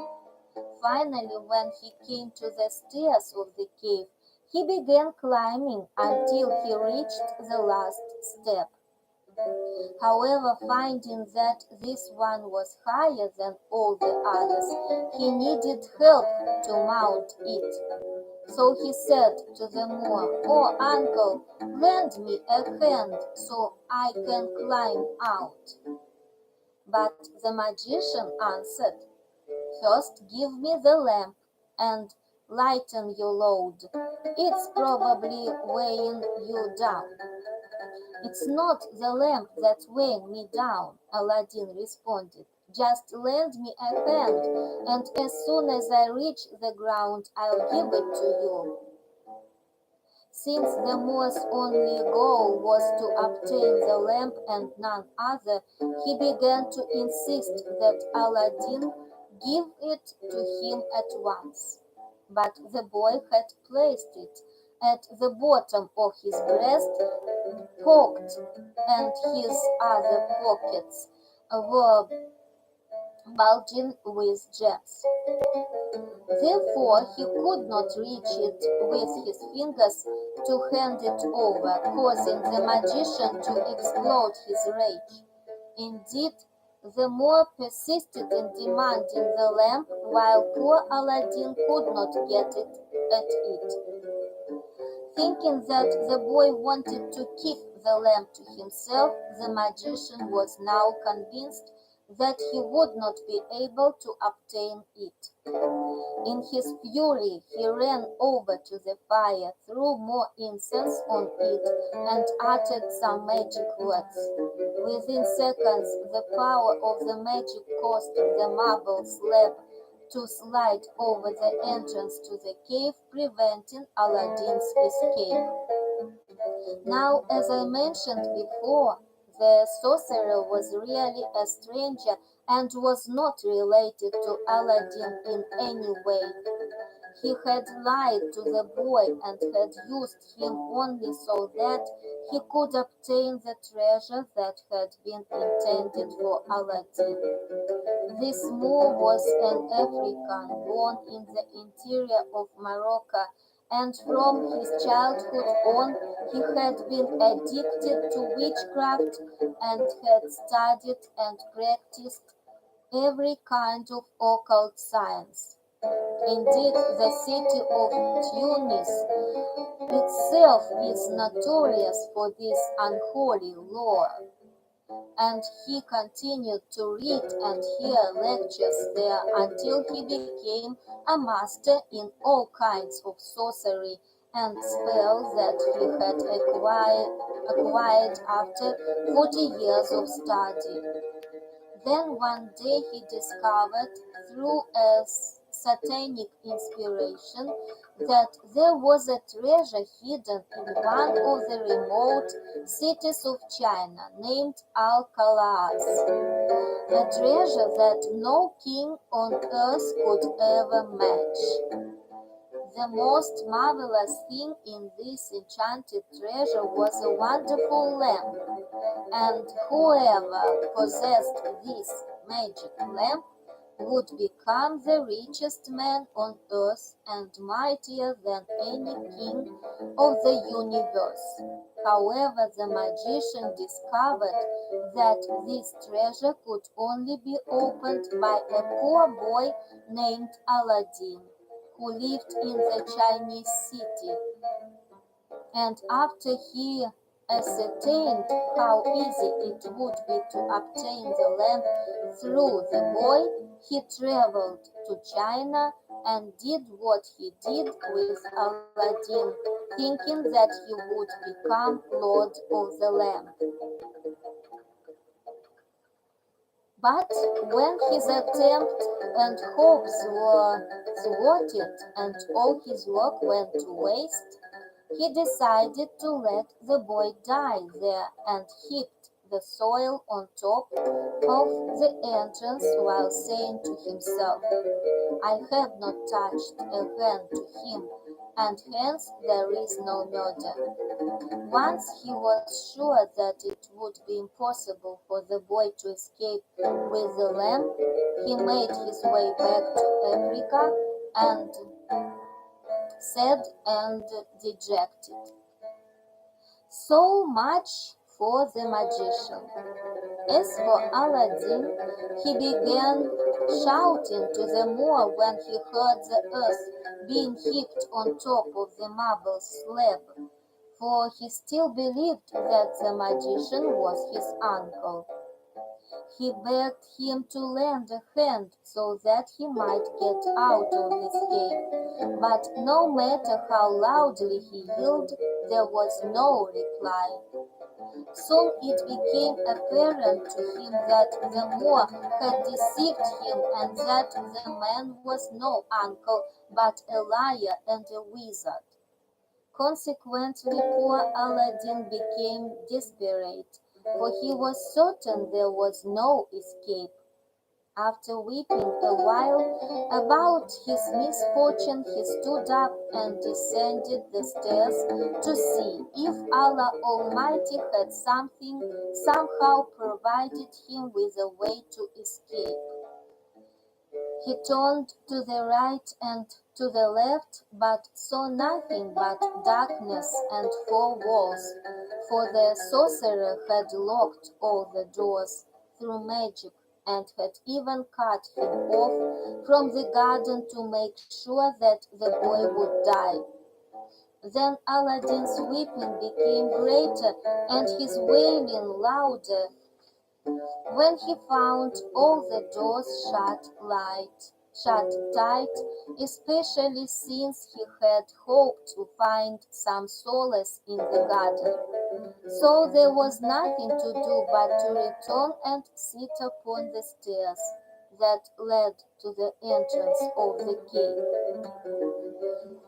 S1: Finally, when he came to the stairs of the cave, he began climbing until he reached the last step. However, finding that this one was higher than all the others, he needed help to mount it. So he said to the Moor, "Oh, uncle, lend me a hand so I can climb out." But the magician answered, "First give me the lamp and lighten your load. It's probably weighing you down." "It's not the lamp that's weighing me down," Aladdin responded. "Just lend me a hand, and as soon as I reach the ground, I'll give it to you." Since the Moor's only goal was to obtain the lamp and none other, he began to insist that Aladdin give it to him at once. But the boy had placed it at the bottom of his breast pocket, and his other pockets were bulging with gems. Therefore, he could not reach it with his fingers to hand it over, causing the magician to explode his rage. Indeed, the Moor persisted in demanding the lamp, while poor Aladdin could not get at it. Thinking that the boy wanted to keep the lamp to himself, the magician was now convinced that he would not be able to obtain it. In his fury, he ran over to the fire, threw more incense on it, and uttered some magic words. Within seconds, the power of the magic caused the marble slab to slide over the entrance to the cave, preventing Aladdin's escape. Now, as I mentioned before, the sorcerer was really a stranger and was not related to Aladdin in any way. He had lied to the boy and had used him only so that he could obtain the treasure that had been intended for Aladdin. This Moor was an African born in the interior of Morocco, and from his childhood on he had been addicted to witchcraft and had studied and practiced every kind of occult science. Indeed, the city of Tunis itself is notorious for this unholy lore, and he continued to read and hear lectures there until he became a master in all kinds of sorcery and spells that he had acquired after 40 years of study. Then one day he discovered, through a satanic inspiration, that there was a treasure hidden in one of the remote cities of China named Alcalaz, a treasure that no king on earth could ever match. The most marvelous thing in this enchanted treasure was a wonderful lamp, and whoever possessed this magic lamp would become the richest man on earth and mightier than any king of the universe. However, the magician discovered that this treasure could only be opened by a poor boy named Aladdin, who lived in the Chinese city, and after he ascertained how easy it would be to obtain the lamp through the boy, he traveled to China and did what he did with Aladdin, thinking that he would become Lord of the lamp. But when his attempt and hopes were thwarted and all his work went to waste, he decided to let the boy die there and heaped the soil on top of the entrance while saying to himself, I have not touched a hand to him, and hence there is no murder. Once he was sure that it would be impossible for the boy to escape with the lamp, he made his way back to Africa and sad and dejected. So much for the magician. As for Aladdin, he began shouting to the more when he heard the earth being heaped on top of the marble slab, for he still believed that the magician was his uncle. He begged him to lend a hand so that he might get out of this cave, but no matter how loudly he yelled, there was no reply. Soon it became apparent to him that the Moor had deceived him and that the man was no uncle but a liar and a wizard. Consequently, poor Aladdin became desperate, for he was certain there was no escape. After weeping a while about his misfortune, he stood up and descended the stairs to see if Allah Almighty had somehow provided him with a way to escape. He turned to the right and to the left, but saw nothing but darkness and four walls, for the sorcerer had locked all the doors through magic and had even cut him off from the garden to make sure that the boy would die. Then Aladdin's weeping became greater and his wailing louder when he found all the doors shut tight, especially since he had hoped to find some solace in the garden. So there was nothing to do but to return and sit upon the stairs that led to the entrance of the cave.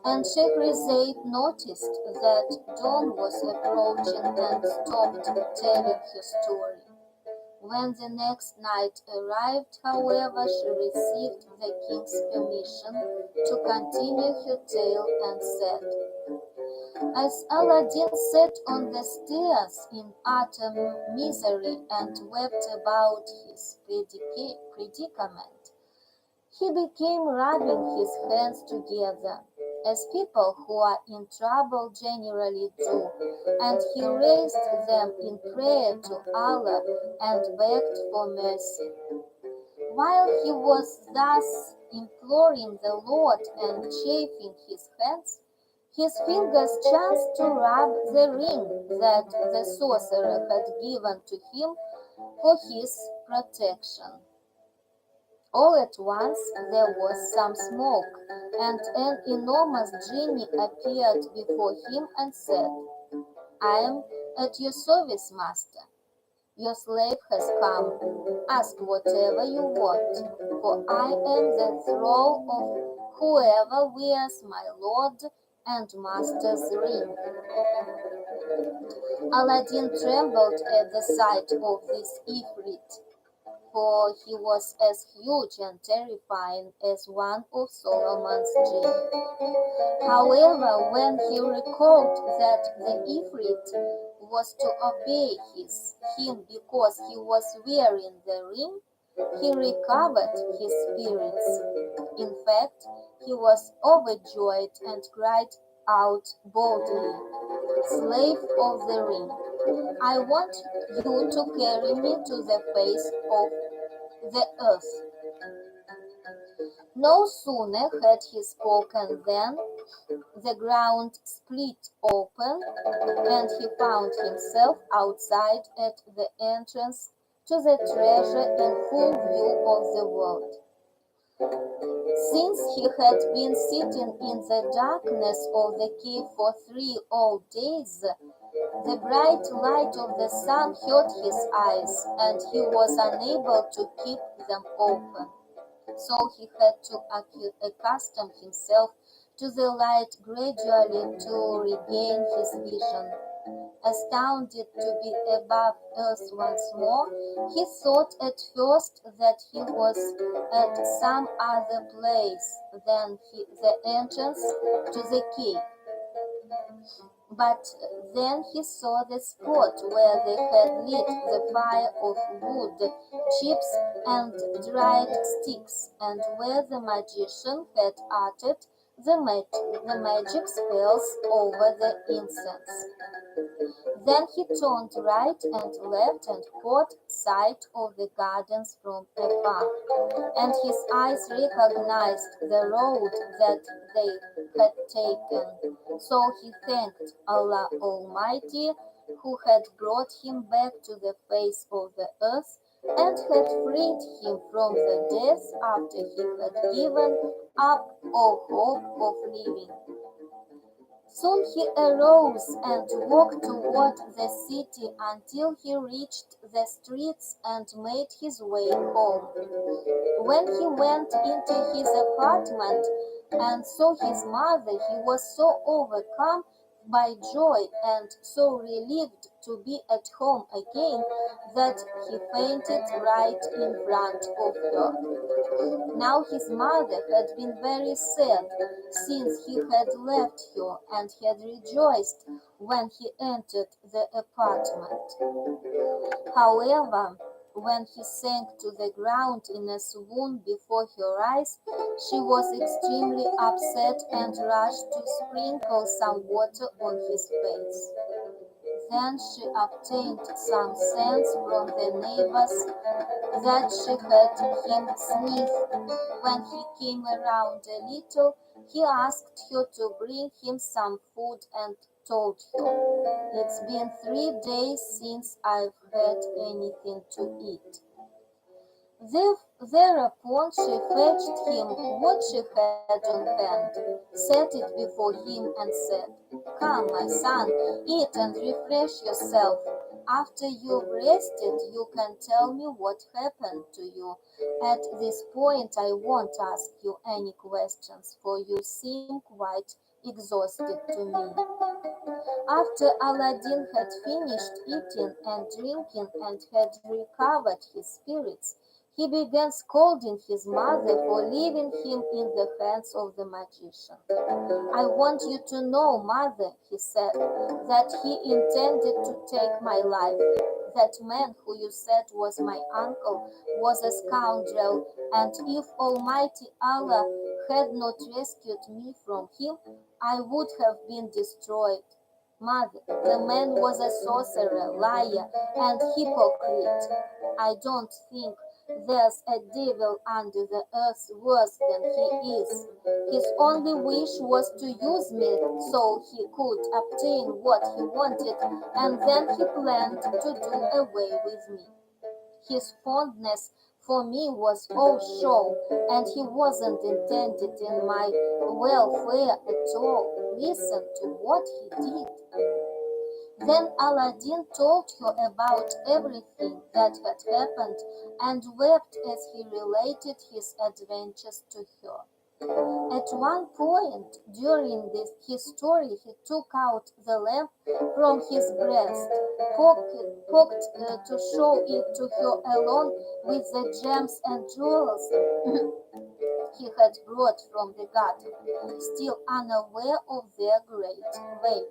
S1: And Scheherazade noticed that dawn was approaching and stopped telling her story. When the next night arrived, however, she received the king's permission to continue her tale and said, as Aladdin sat on the stairs in utter misery and wept about his predicament, he became rubbing his hands together, as people who are in trouble generally do, and he raised them in prayer to Allah and begged for mercy. While he was thus imploring the Lord and chafing his hands, his fingers chanced to rub the ring that the sorcerer had given to him for his protection. All at once there was some smoke, and an enormous genie appeared before him and said, I am at your service, master. Your slave has come. Ask whatever you want, for I am the thrall of whoever wears my lord and master's ring. Aladdin trembled at the sight of this Ifrit, for he was as huge and terrifying as one of Solomon's genii. However, when he recalled that the Ifrit was to obey him because he was wearing the ring, he recovered his spirits. In fact, he was overjoyed and cried out boldly, Slave of the ring, I want you to carry me to the face of the earth. No sooner had he spoken than The ground split open, and he found himself outside at the entrance to the treasure in full view of the world. Since he had been sitting in the darkness of the cave for 3 whole days, the bright light of the sun hurt his eyes, and he was unable to keep them open. So he had to accustom himself to the light gradually to regain his vision. Astounded to be above earth once more, he thought at first that he was at some other place than the entrance to the cave. But then he saw the spot where they had lit the fire of wood, chips, and dried sticks, and where the magician had uttered the magic spells over the incense. Then he turned right and left and caught sight of the gardens from afar, and his eyes recognized the road that they had taken. So he thanked Allah Almighty, who had brought him back to the face of the earth and had freed him from the death after he had given up all hope of living. Soon he arose and walked toward the city until he reached the streets and made his way home. When he went into his apartment and saw his mother, he was so overcome by joy and so relieved to be at home again that he fainted right in front of her. Now his mother had been very sad since he had left her and had rejoiced when he entered the apartment. However, when he sank to the ground in a swoon before her eyes, she was extremely upset and rushed to sprinkle some water on his face. Then she obtained some scents from the neighbors that she had him sniff. When he came around a little, he asked her to bring him some food and told her, "It's been 3 days since I've had anything to eat." Thereupon she fetched him what she had on hand, set it before him, and said, "Come, my son, eat and refresh yourself. After you've rested, you can tell me what happened to you. At this point, I won't ask you any questions, for you seem quite exhausted to me." After Aladdin had finished eating and drinking and had recovered his spirits, he began scolding his mother for leaving him in the hands of the magician. "I want you to know, mother," he said, "that he intended to take my life. That man who you said was my uncle was a scoundrel, and if Almighty Allah had not rescued me from him, I would have been destroyed. Mother, the man was a sorcerer, liar, and hypocrite. I don't think there's a devil under the earth worse than he is. His only wish was to use me so he could obtain what he wanted, and then he planned to do away with me. His fondness for me was all show, and he wasn't intended in my welfare at all. Listen to what he did." Then Aladdin told her about everything that had happened and wept as he related his adventures to her. At one point during his story, he took out the lamp from his breast, poked to show it to her along with the gems and jewels he had brought from the garden, still unaware of their great weight.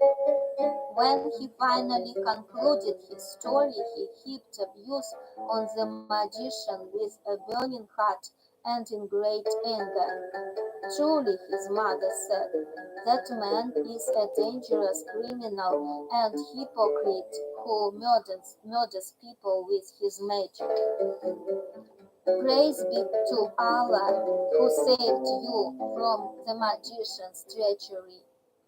S1: When he finally concluded his story, he heaped abuse on the magician with a burning heart and in great anger. "Truly," his mother said, "that man is a dangerous criminal and hypocrite who murders people with his magic." Praise be to Allah who saved you from the magician's treachery.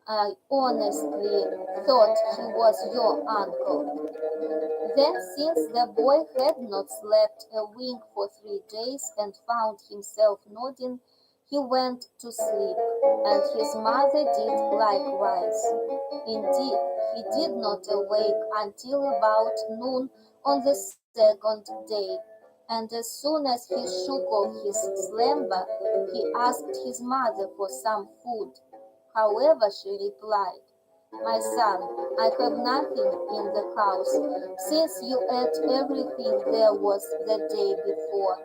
S1: I honestly thought he was your uncle. Then, since the boy had not slept a wink for 3 days and found himself nodding, he went to sleep, and his mother did likewise. Indeed, he did not awake until about noon on the second day, and as soon as he shook off his slumber, he asked his mother for some food. However, she replied, "My son, I have nothing in the house, since you ate everything there was the day before.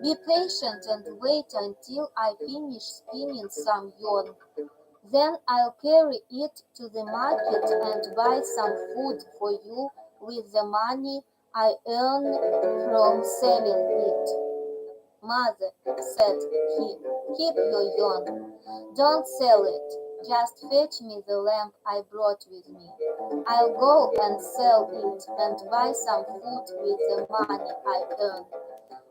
S1: Be patient and wait until I finish spinning some yarn. Then I'll carry it to the market and buy some food for you with the money I earn from selling it." "Mother," said he, "keep your yarn. Don't sell it. Just fetch me the lamp I brought with me. I'll go and sell it and buy some food with the money I earn.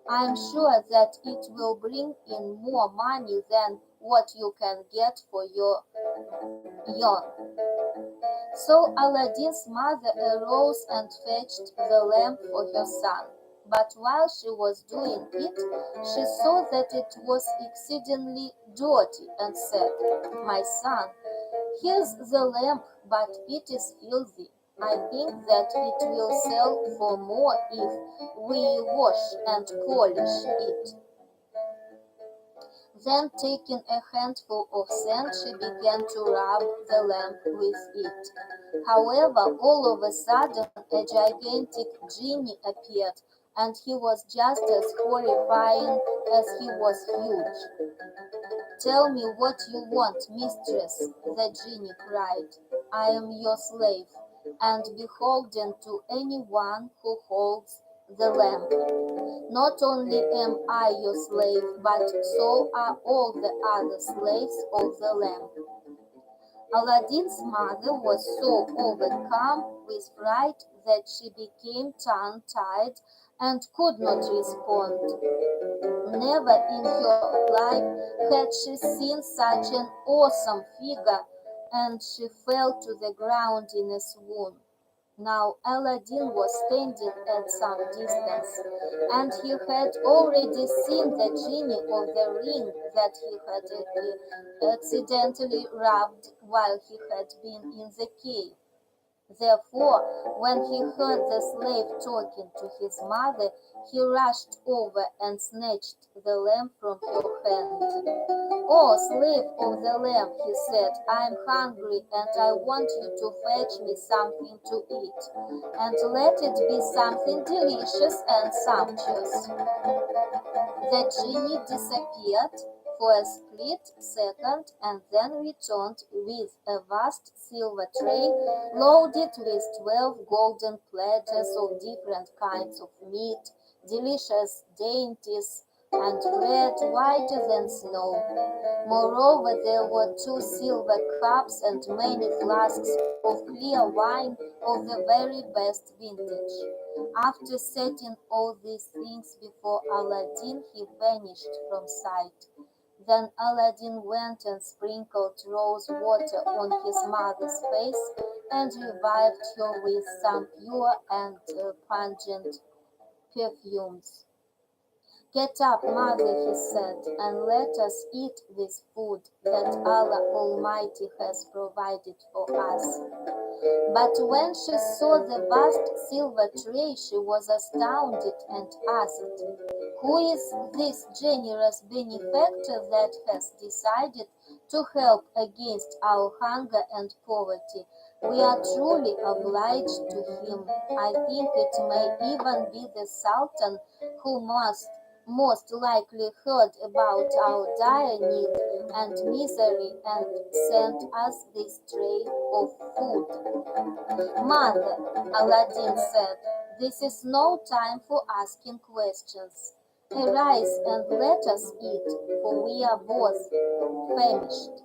S1: I'm sure that it will bring in more money than what you can get for your yarn." So Aladdin's mother arose and fetched the lamp for her son. But while she was doing it, she saw that it was exceedingly dirty and said, "My son, here's the lamp, but it is filthy. I think that it will sell for more if we wash and polish it." Then, taking a handful of sand, she began to rub the lamp with it. However, all of a sudden a gigantic genie appeared, and he was just as horrifying as he was huge. "Tell me what you want, mistress," the genie cried. "I am your slave, and beholden to anyone who holds the lamp. Not only am I your slave, but so are all the other slaves of the lamp." Aladdin's mother was so overcome with fright that she became tongue-tied and could not respond. Never in her life had she seen such an awesome figure, and she fell to the ground in a swoon. Now Aladdin was standing at some distance, and he had already seen the genie of the ring that he had accidentally rubbed while he had been in the cave. Therefore, when he heard the slave talking to his mother, he rushed over and snatched the lamp from her hand. "Oh, slave of the lamp," he said, "I am hungry, and I want you to fetch me something to eat, and let it be something delicious and sumptuous." The genie disappeared for a split second and then returned with a vast silver tray loaded with 12 golden platters of different kinds of meat, delicious dainties, and bread whiter than snow. Moreover, there were 2 silver cups and many flasks of clear wine of the very best vintage. After setting all these things before Aladdin, he vanished from sight. Then Aladdin went and sprinkled rose water on his mother's face and revived her with some pure and pungent perfumes. "Get up, mother," he said, "and let us eat this food that Allah Almighty has provided for us." But when she saw the vast silver tray, she was astounded and asked, "Who is this generous benefactor that has decided to help against our hunger and poverty? We are truly obliged to him. I think it may even be the Sultan who most likely heard about our dire need and misery and sent us this tray of food." "Mother," Aladdin said, "this is no time for asking questions. Arise and let us eat, for we are both famished."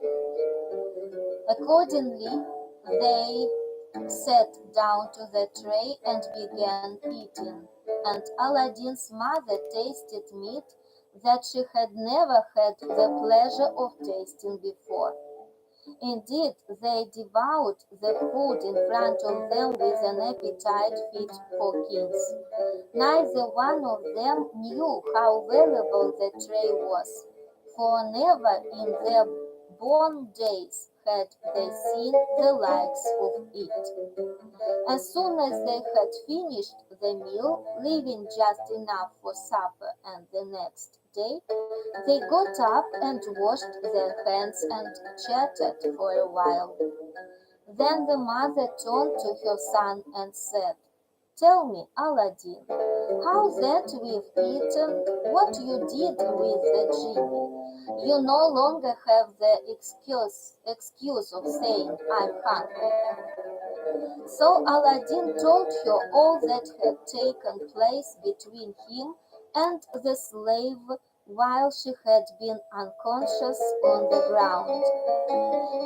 S1: Accordingly, they sat down to the tray and began eating. and Aladdin's mother tasted meat that she had never had the pleasure of tasting before. Indeed, they devoured the food in front of them with an appetite fit for kings. Neither one of them knew how valuable the tray was, for never in their born days had they seen the likes of it. As soon as they had finished the meal, leaving just enough for supper and the next day, they got up and washed their hands and chatted for a while. Then the mother turned to her son and said, "Tell me, Aladdin, how that we've eaten what you did with the genie? You no longer have the excuse of saying, 'I'm hungry.'" So Aladdin told her all that had taken place between him and the slave while she had been unconscious on the ground.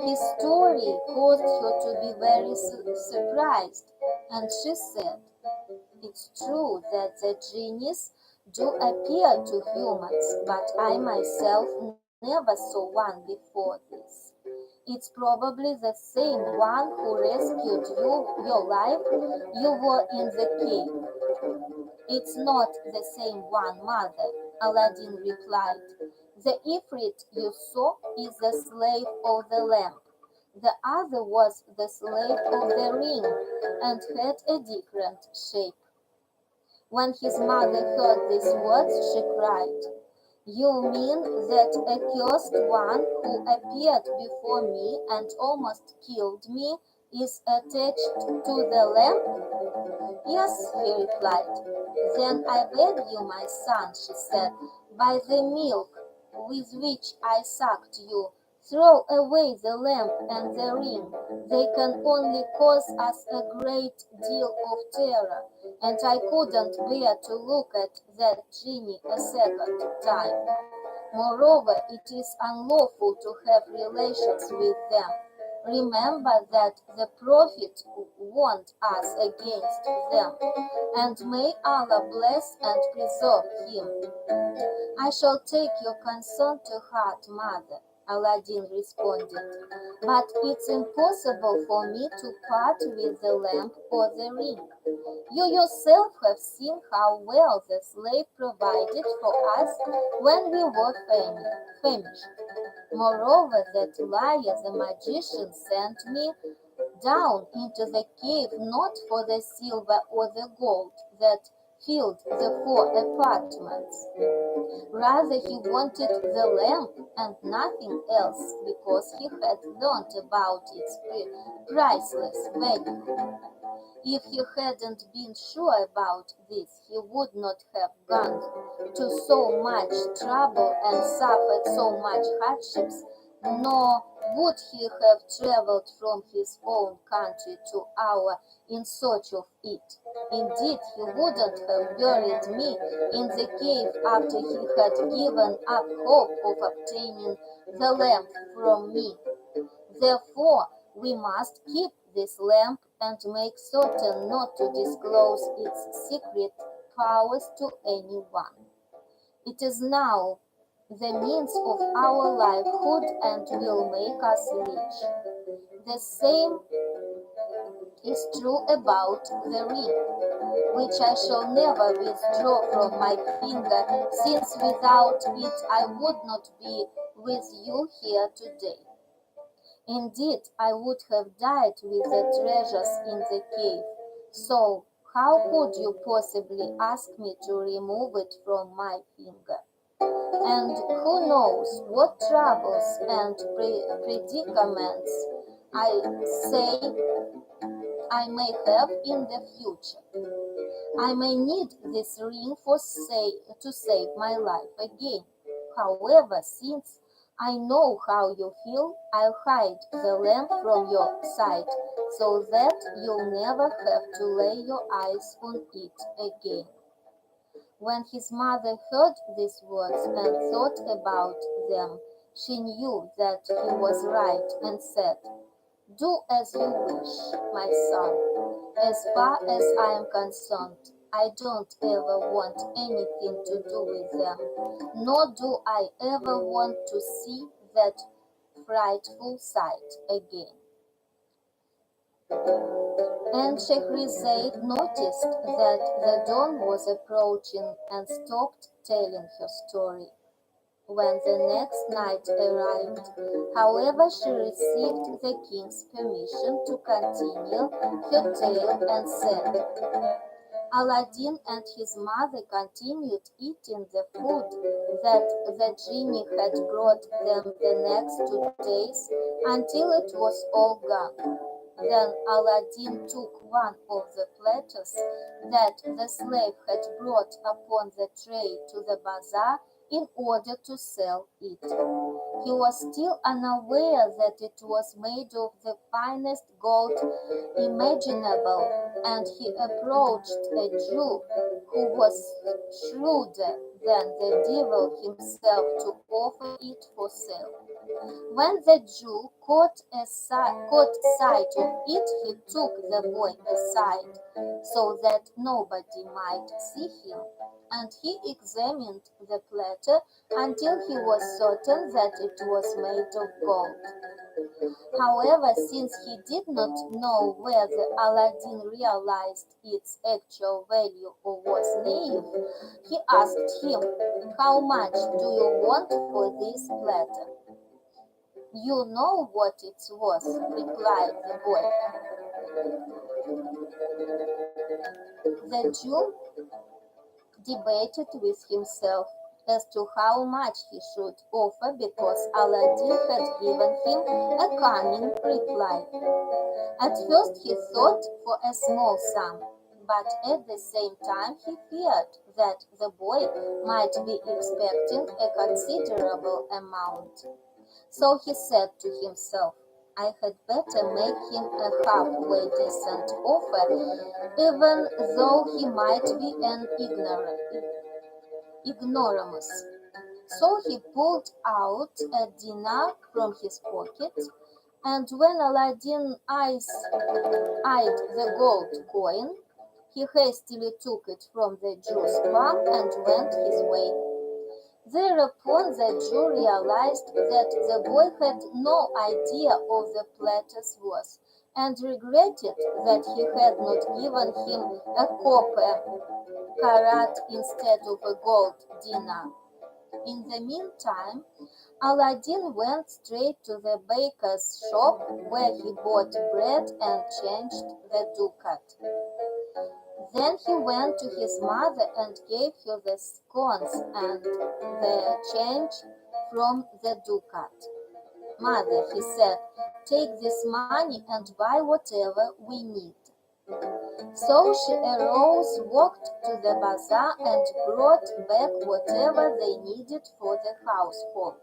S1: His story caused her to be very surprised, and she said, "It's true that the genies do appear to humans, but I myself never saw one before this. It's probably the same one who rescued your life. You were in the cave." "It's not the same one, mother," Aladdin replied. "The Ifrit you saw is the slave of the lamp. The other was the slave of the ring and had a different shape." When his mother heard these words, she cried, "You mean that accursed one who appeared before me and almost killed me is attached to the lamp?" "Yes," he replied. "Then I beg you, my son," she said, "by the milk with which I sucked you, throw away the lamp and the ring. They can only cause us a great deal of terror, and I couldn't bear to look at that genie a second time. Moreover, it is unlawful to have relations with them. Remember that the Prophet warned us against them, and may Allah bless and preserve him." "I shall take your concern to heart, mother," Aladdin responded, "but it's impossible for me to part with the lamp or the ring. You yourself have seen how well the slave provided for us when we were famished. Moreover, that liar the magician sent me down into the cave not for the silver or the gold that filled the 4 apartments. Rather, he wanted the lamp and nothing else, because he had learnt about its priceless value. If he hadn't been sure about this, he would not have gone to so much trouble and suffered so much hardships, nor would he have traveled from his own country to our in search of it. Indeed, he wouldn't have buried me in the cave after he had given up hope of obtaining the lamp from me. Therefore, we must keep this lamp and make certain not to disclose its secret powers to anyone. It is now the means of our livelihood and will make us rich. The same is true about the ring, which I shall never withdraw from my finger, since without it I would not be with you here today. Indeed, I would have died with the treasures in the cave, so how could you possibly ask me to remove it from my finger? And who knows what troubles and predicaments I may have in the future. I may need this ring to save my life again. However, since I know how you feel, I'll hide the lamp from your sight, so that you'll never have to lay your eyes on it again." When his mother heard these words and thought about them, she knew that he was right and said, "Do as you wish, my son. As far as I am concerned, I don't ever want anything to do with them, nor do I ever want to see that frightful sight again." And Scheherazade noticed that the dawn was approaching and stopped telling her story. When the next night arrived, however, she received the king's permission to continue her tale and said, "Aladdin and his mother continued eating the food that the genie had brought them the next 2 days until it was all gone. Then Aladdin took one of the platters that the slave had brought upon the tray to the bazaar in order to sell it. He was still unaware that it was made of the finest gold imaginable, and he approached a Jew who was shrewder than the devil himself to offer it for sale. When the Jew caught sight of it, he took the boy aside so that nobody might see him, and he examined the platter until he was certain that it was made of gold. However, since he did not know whether Aladdin realized its actual value or was naive, he asked him, "How much do you want for this platter?" "You know what it's worth," replied the boy. The Jew debated with himself as to how much he should offer because Aladdin had given him a cunning reply. At first he thought for a small sum, but at the same time he feared that the boy might be expecting a considerable amount. So he said to himself, "I had better make him a halfway decent offer, even though he might be an ignoramus." So he pulled out a dinar from his pocket, and when Aladdin eyed the gold coin, he hastily took it from the Jew's palm and went his way. Thereupon the Jew realized that the boy had no idea of the platter's worth, and regretted that he had not given him a copper karat instead of a gold dinar. In the meantime, Aladdin went straight to the baker's shop, where he bought bread and changed the ducat. Then he went to his mother and gave her the scones and the change from the ducat. "Mother," he said, "take this money and buy whatever we need." So she arose, walked to the bazaar, and brought back whatever they needed for the household.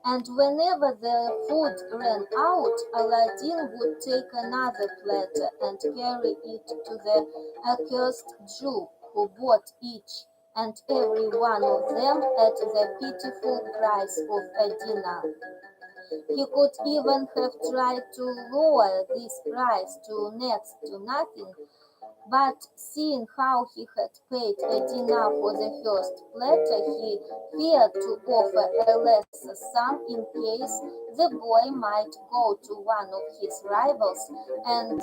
S1: And whenever the food ran out, Aladdin would take another platter and carry it to the accursed Jew, who bought each and every one of them at the pitiful price of a dinar. He could even have tried to lower this price to next to nothing, but seeing how he had paid a dinar for the first platter, he feared to offer a lesser sum in case the boy might go to one of his rivals and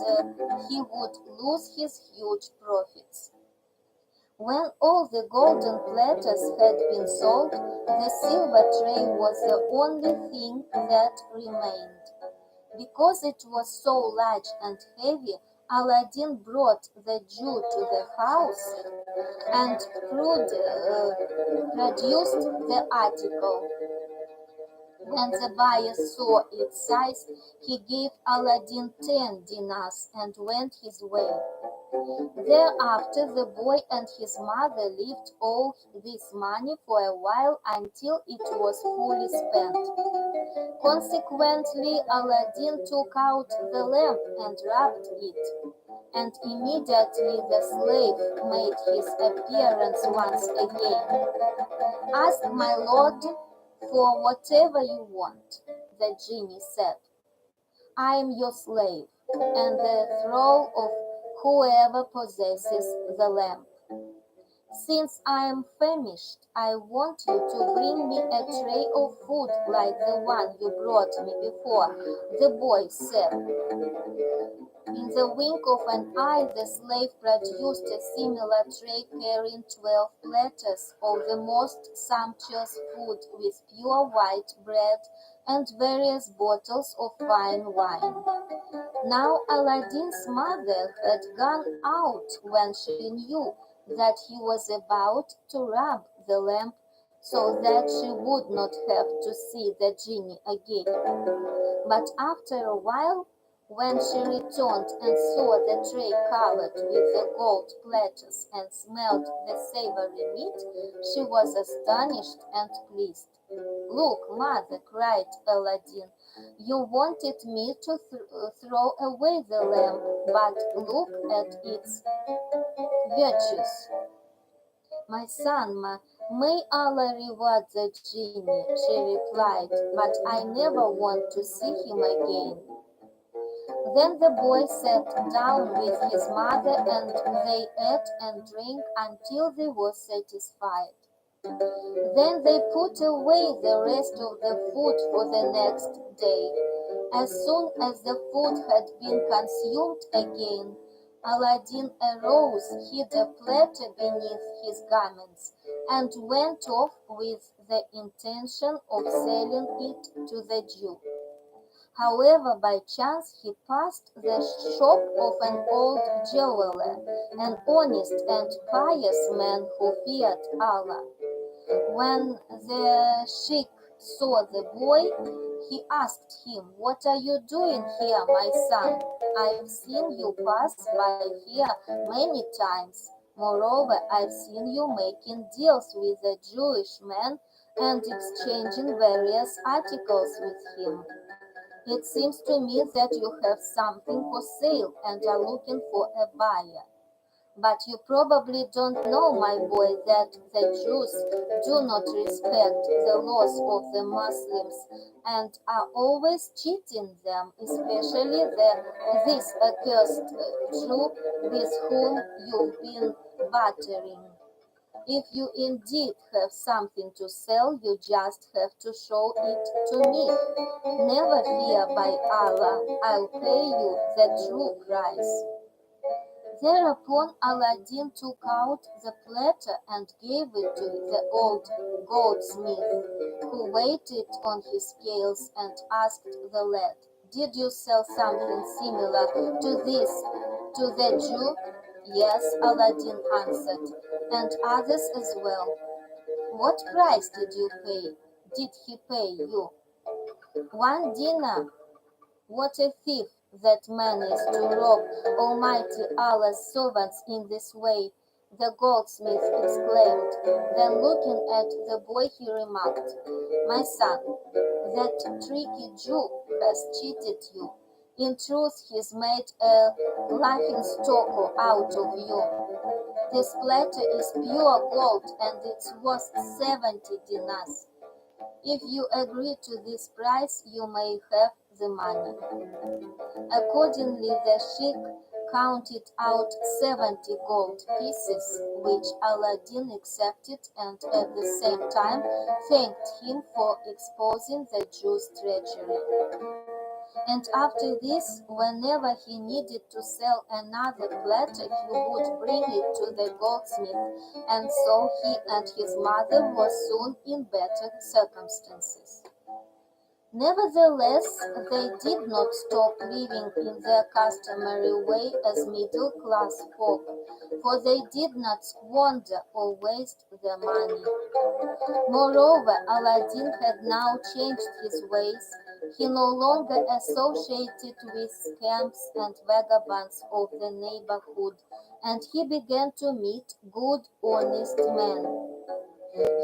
S1: he would lose his huge profits. When all the golden platters had been sold, the silver tray was the only thing that remained. Because it was so large and heavy, Aladdin brought the Jew to the house and produced the article. When the buyer saw its size, he gave Aladdin 10 dinars and went his way. Thereafter, the boy and his mother lived all this money for a while until it was fully spent. Consequently, Aladdin took out the lamp and rubbed it, and immediately the slave made his appearance once again. "Ask my lord for whatever you want," the genie said. "I am your slave, and the thrall of whoever possesses the lamp. Since I am famished, I want you to bring me a tray of food like the one you brought me before, the boy said. In the wink of an eye, the slave produced a similar tray carrying 12 platters of the most sumptuous food with pure white bread and various bottles of fine wine. Now Aladdin's mother had gone out when she knew that he was about to rub the lamp so that she would not have to see the genie again. But after a while, when she returned and saw the tray covered with the gold platters and smelled the savory meat, she was astonished and pleased. "Look, mother," cried Aladdin, "you wanted me to throw away the lamp, but look at its virtues." "My son, may Allah reward the genie," she replied, "but I never want to see him again." Then the boy sat down with his mother and they ate and drank until they were satisfied. Then they put away the rest of the food for the next day. As soon as the food had been consumed again, Aladdin arose, hid a platter beneath his garments, and went off with the intention of selling it to the Jew. However, by chance he passed the shop of an old jeweler, an honest and pious man who feared Allah. When the sheikh saw the boy, he asked him, "What are you doing here, my son? I've seen you pass by here many times. Moreover, I've seen you making deals with a Jewish man and exchanging various articles with him. It seems to me that you have something for sale and are looking for a buyer. But you probably don't know, my boy, that the Jews do not respect the laws of the Muslims and are always cheating them, especially this accursed Jew with whom you've been bartering. If you indeed have something to sell, you just have to show it to me. Never fear, by Allah, I'll pay you the true price." Thereupon Aladdin took out the platter and gave it to the old goldsmith, who weighed it on his scales and asked the lad, "Did you sell something similar to this to the Jew?" "Yes," Aladdin answered, "and others as well." "What price did he pay you?" "1 dinar." "What a thief that man is to rob Almighty Allah's servants in this way," the goldsmith exclaimed. Then looking at the boy he remarked, "My son, that tricky Jew has cheated you. In truth, he's made a laughingstock out of you. This platter is pure gold and it's worth 70 dinars. If you agree to this price, you may have the money." Accordingly, the sheikh counted out 70 gold pieces, which Aladdin accepted and at the same time thanked him for exposing the Jew's treachery. And after this, whenever he needed to sell another platter, he would bring it to the goldsmith, and so he and his mother were soon in better circumstances. Nevertheless, they did not stop living in their customary way as middle-class folk, for they did not squander or waste their money. Moreover, Aladdin had now changed his ways. He no longer associated with scamps and vagabonds of the neighborhood, and he began to meet good, honest men.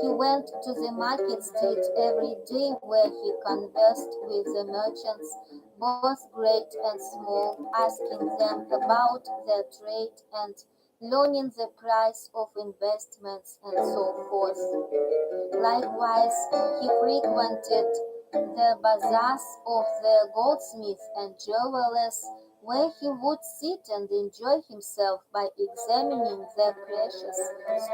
S1: He went to the market street every day, where he conversed with the merchants, both great and small, asking them about their trade and learning the price of investments and so forth. Likewise, he frequented the bazaars of the goldsmiths and jewelers, where he would sit and enjoy himself by examining the precious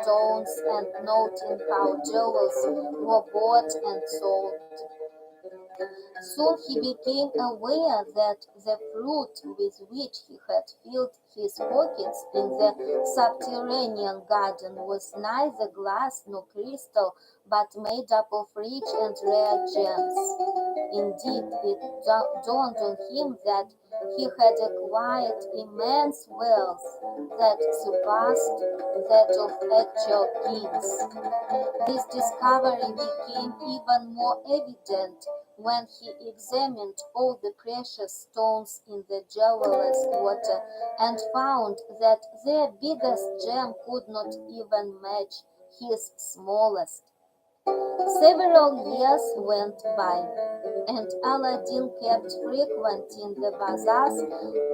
S1: stones and noting how jewels were bought and sold. Soon he became aware that the fruit with which he had filled his pockets in the subterranean garden was neither glass nor crystal, but made up of rich and rare gems. Indeed, it dawned on him that he had acquired immense wealth that surpassed that of actual kings. This discovery became even more evident when he examined all the precious stones in the jeweler's quarter and found that their biggest gem could not even match his smallest. Several years went by, and Aladdin kept frequenting the bazaars,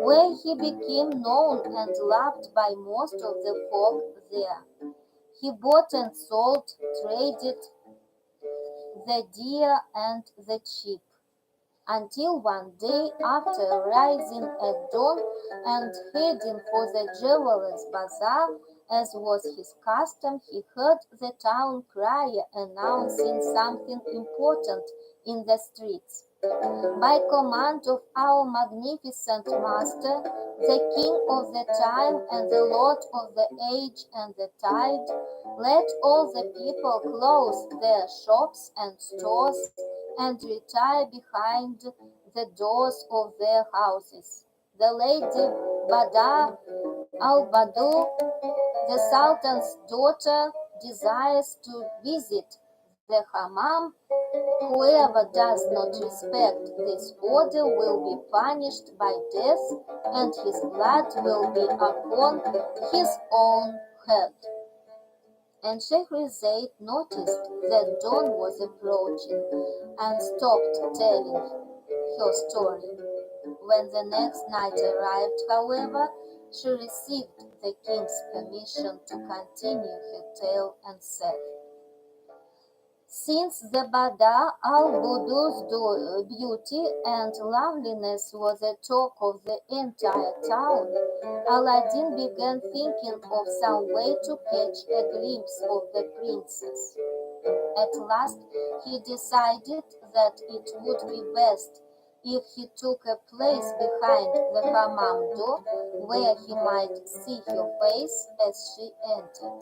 S1: where he became known and loved by most of the folk there. He bought and sold, traded the dear and the cheap, until one day, after rising at dawn and heading for the jeweler's bazaar, as was his custom, he heard the town crier announcing something important in the streets. By command of our magnificent master, the king of the time and the lord of the age and the tide, let all the people close their shops and stores and retire behind the doors of their houses. The lady Badar al-Badu, the Sultan's daughter, desires to visit the Hammam. Whoever does not respect this order will be punished by death, and his blood will be upon his own head. And Scheherazade noticed that dawn was approaching and stopped telling her story. When the next night arrived, however, she received the king's permission to continue her tale and said, since the Badar al-Budu's beauty and loveliness was the talk of the entire town, Aladdin began thinking of some way to catch a glimpse of the princess. At last, he decided that it would be best if he took a place behind the hammam door where he might see her face as she entered.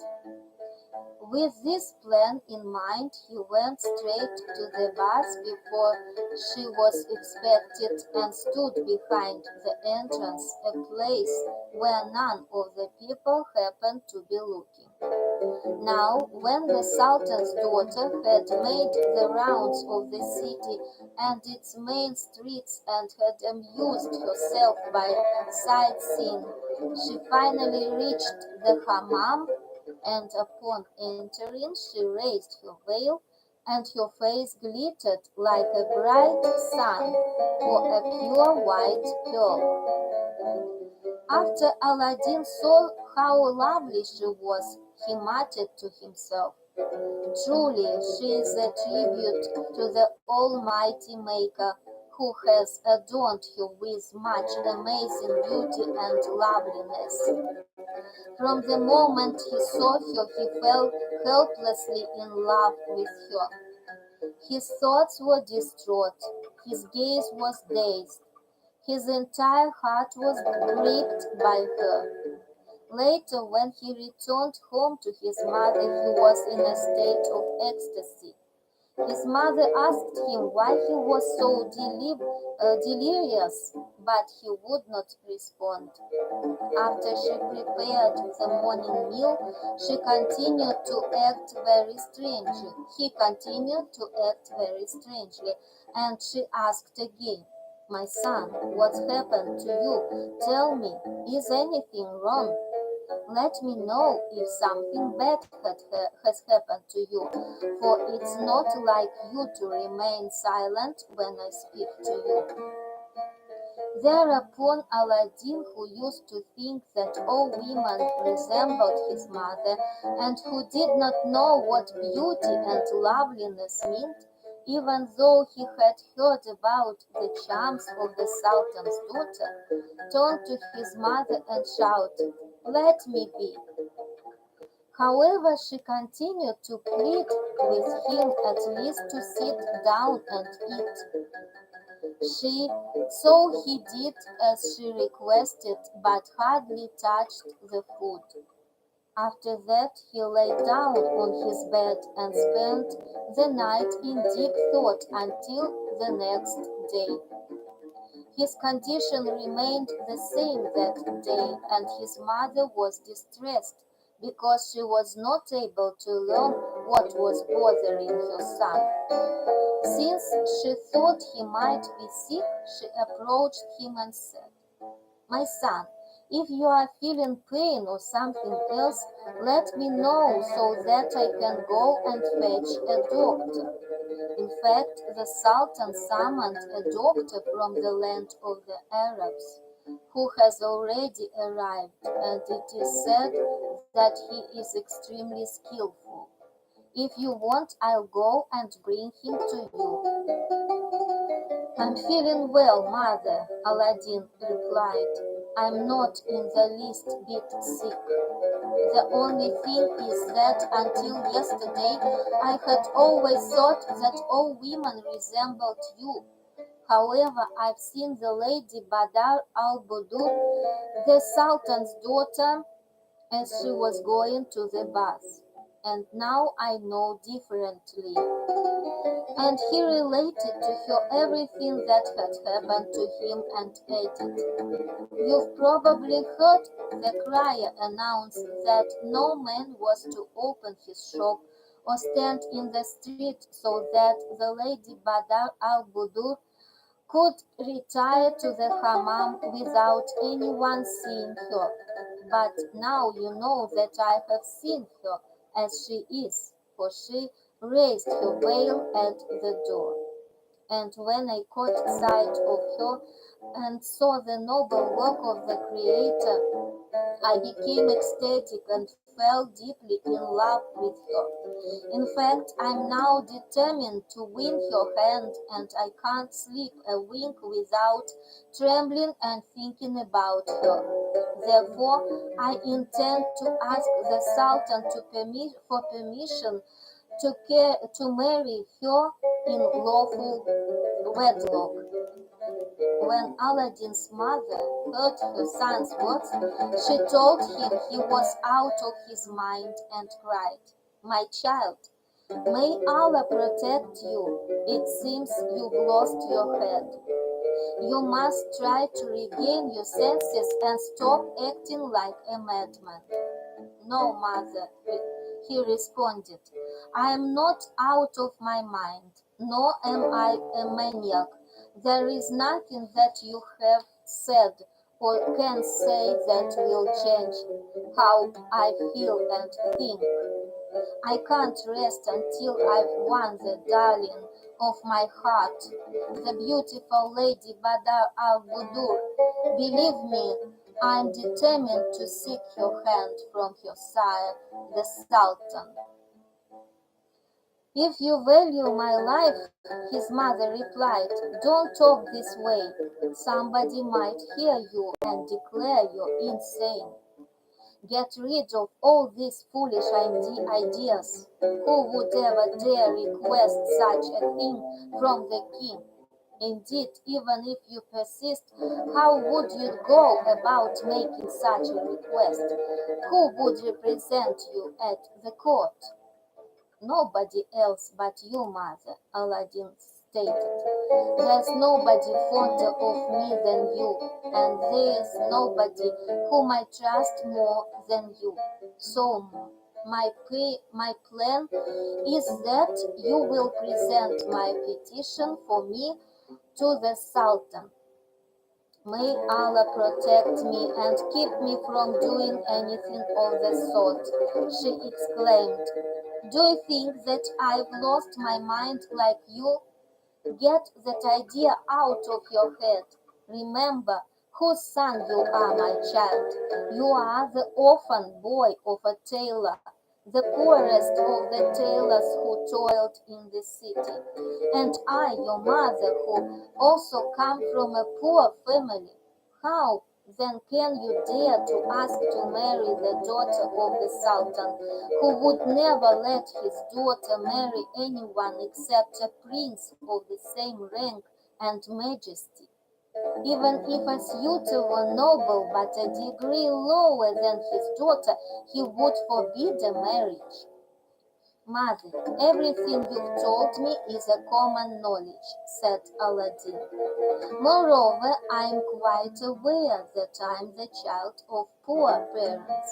S1: With this plan in mind, he went straight to the bath before she was expected and stood behind the entrance, a place where none of the people happened to be looking. Now, when the Sultan's daughter had made the rounds of the city and its main streets and had amused herself by sightseeing, she finally reached the hammam, and upon entering she raised her veil, and her face glittered like a bright sun or a pure white pearl. After Aladdin saw how lovely she was, he muttered to himself, truly she is a tribute to the Almighty Maker, who has adorned her with much amazing beauty and loveliness. From the moment he saw her, he fell helplessly in love with her. His thoughts were distraught, his gaze was dazed, his entire heart was gripped by her. Later, when he returned home to his mother, he was in a state of ecstasy. His mother asked him why he was so delirious, but he would not respond. After she prepared the morning meal, she continued to act very strangely. He continued to act very strangely, and she asked again, my son, what happened to you? Tell me, is anything wrong? Let me know if something bad has happened to you, for it's not like you to remain silent when I speak to you. Thereupon Aladdin, who used to think that all women resembled his mother, and who did not know what beauty and loveliness meant, even though he had heard about the charms of the Sultan's daughter, turned to his mother and shouted, "Let me be." However, she continued to plead with him at least to sit down and eat. So he did as she requested, but hardly touched the food. After that, he lay down on his bed and spent the night in deep thought until the next day. His condition remained the same that day, and his mother was distressed because she was not able to learn what was bothering her son. Since she thought he might be sick, she approached him and said, "My son, if you are feeling pain or something else, let me know so that I can go and fetch a doctor." In fact, the Sultan summoned a doctor from the land of the Arabs, who has already arrived, and it is said that he is extremely skillful. If you want, I'll go and bring him to you. "I'm feeling well, mother," Aladdin replied. "I'm not in the least bit sick. The only thing is that until yesterday I had always thought that all women resembled you. However, I've seen the lady Badr al-Budur, the Sultan's daughter, as she was going to the bath, and now I know differently." And he related to her everything that had happened to him and added, "You've probably heard the crier announce that no man was to open his shop or stand in the street so that the lady Badr al-Budur could retire to the hammam without anyone seeing her. But now you know that I have seen her as she is, for she raised her veil at the door. And when I caught sight of her and saw the noble work of the Creator, I became ecstatic and fell deeply in love with her. In fact, I'm now determined to win her hand, and I can't sleep a wink without trembling and thinking about her. Therefore, I intend to ask the Sultan for permission to marry her in lawful wedlock." When Aladdin's mother heard her son's words, she told him he was out of his mind and cried, "My child, may Allah protect you. It seems you've lost your head. You must try to regain your senses and stop acting like a madman." "No, mother," he responded, "I am not out of my mind, nor am I a maniac. There is nothing that you have said or can say that will change how I feel and think. I can't rest until I've won the darling of my heart, the beautiful lady Badr al-Budur. Believe me, I'm determined to seek her hand from her sire, the Sultan." "If you value my life," his mother replied, "don't talk this way. Somebody might hear you and declare you're insane. Get rid of all these foolish ideas. Who would ever dare request such a thing from the king? Indeed, even if you persist, how would you go about making such a request? Who would represent you at the court?" "Nobody else but you, mother," Aladdin stated. "There's nobody fonder of me than you, and there's nobody whom I trust more than you. So my plan is that you will present my petition for me to the Sultan. May Allah protect me and keep me from doing anything of the sort," she exclaimed. "Do you think that I've lost my mind like you? Get that idea out of your head. Remember whose son you are, my child. You are the orphan boy of a tailor, the poorest of the tailors who toiled in the city. And I, your mother, who also come from a poor family. How then can you dare to ask to marry the daughter of the Sultan, who would never let his daughter marry anyone except a prince of the same rank and majesty? Even if a suitor were noble but a degree lower than his daughter, he would forbid a marriage. Mother, everything you've told me is a common knowledge, said Aladdin. Moreover, I am quite aware that I am the child of poor parents.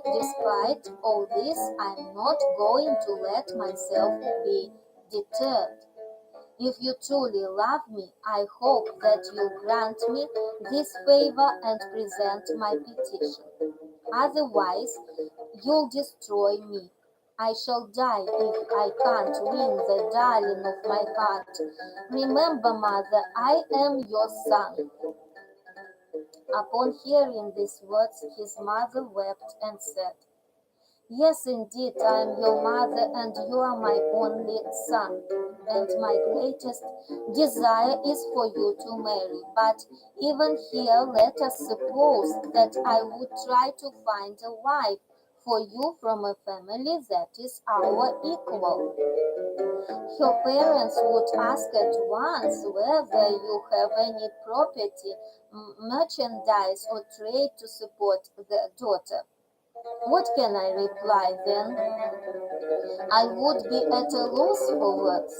S1: Despite all this, I am not going to let myself be deterred. If you truly love me, I hope that you grant me this favor and present my petition. Otherwise, you'll destroy me. I shall die if I can't win the darling of my heart. Remember, mother, I am your son. Upon hearing these words, his mother wept and said, Yes, indeed, I am your mother, and you are my only son, and my greatest desire is for you to marry. But even here, let us suppose that I would try to find a wife for you from a family that is our equal. Your parents would ask at once whether you have any property, merchandise, or trade to support the daughter. What can I reply then? I would be at a loss for words.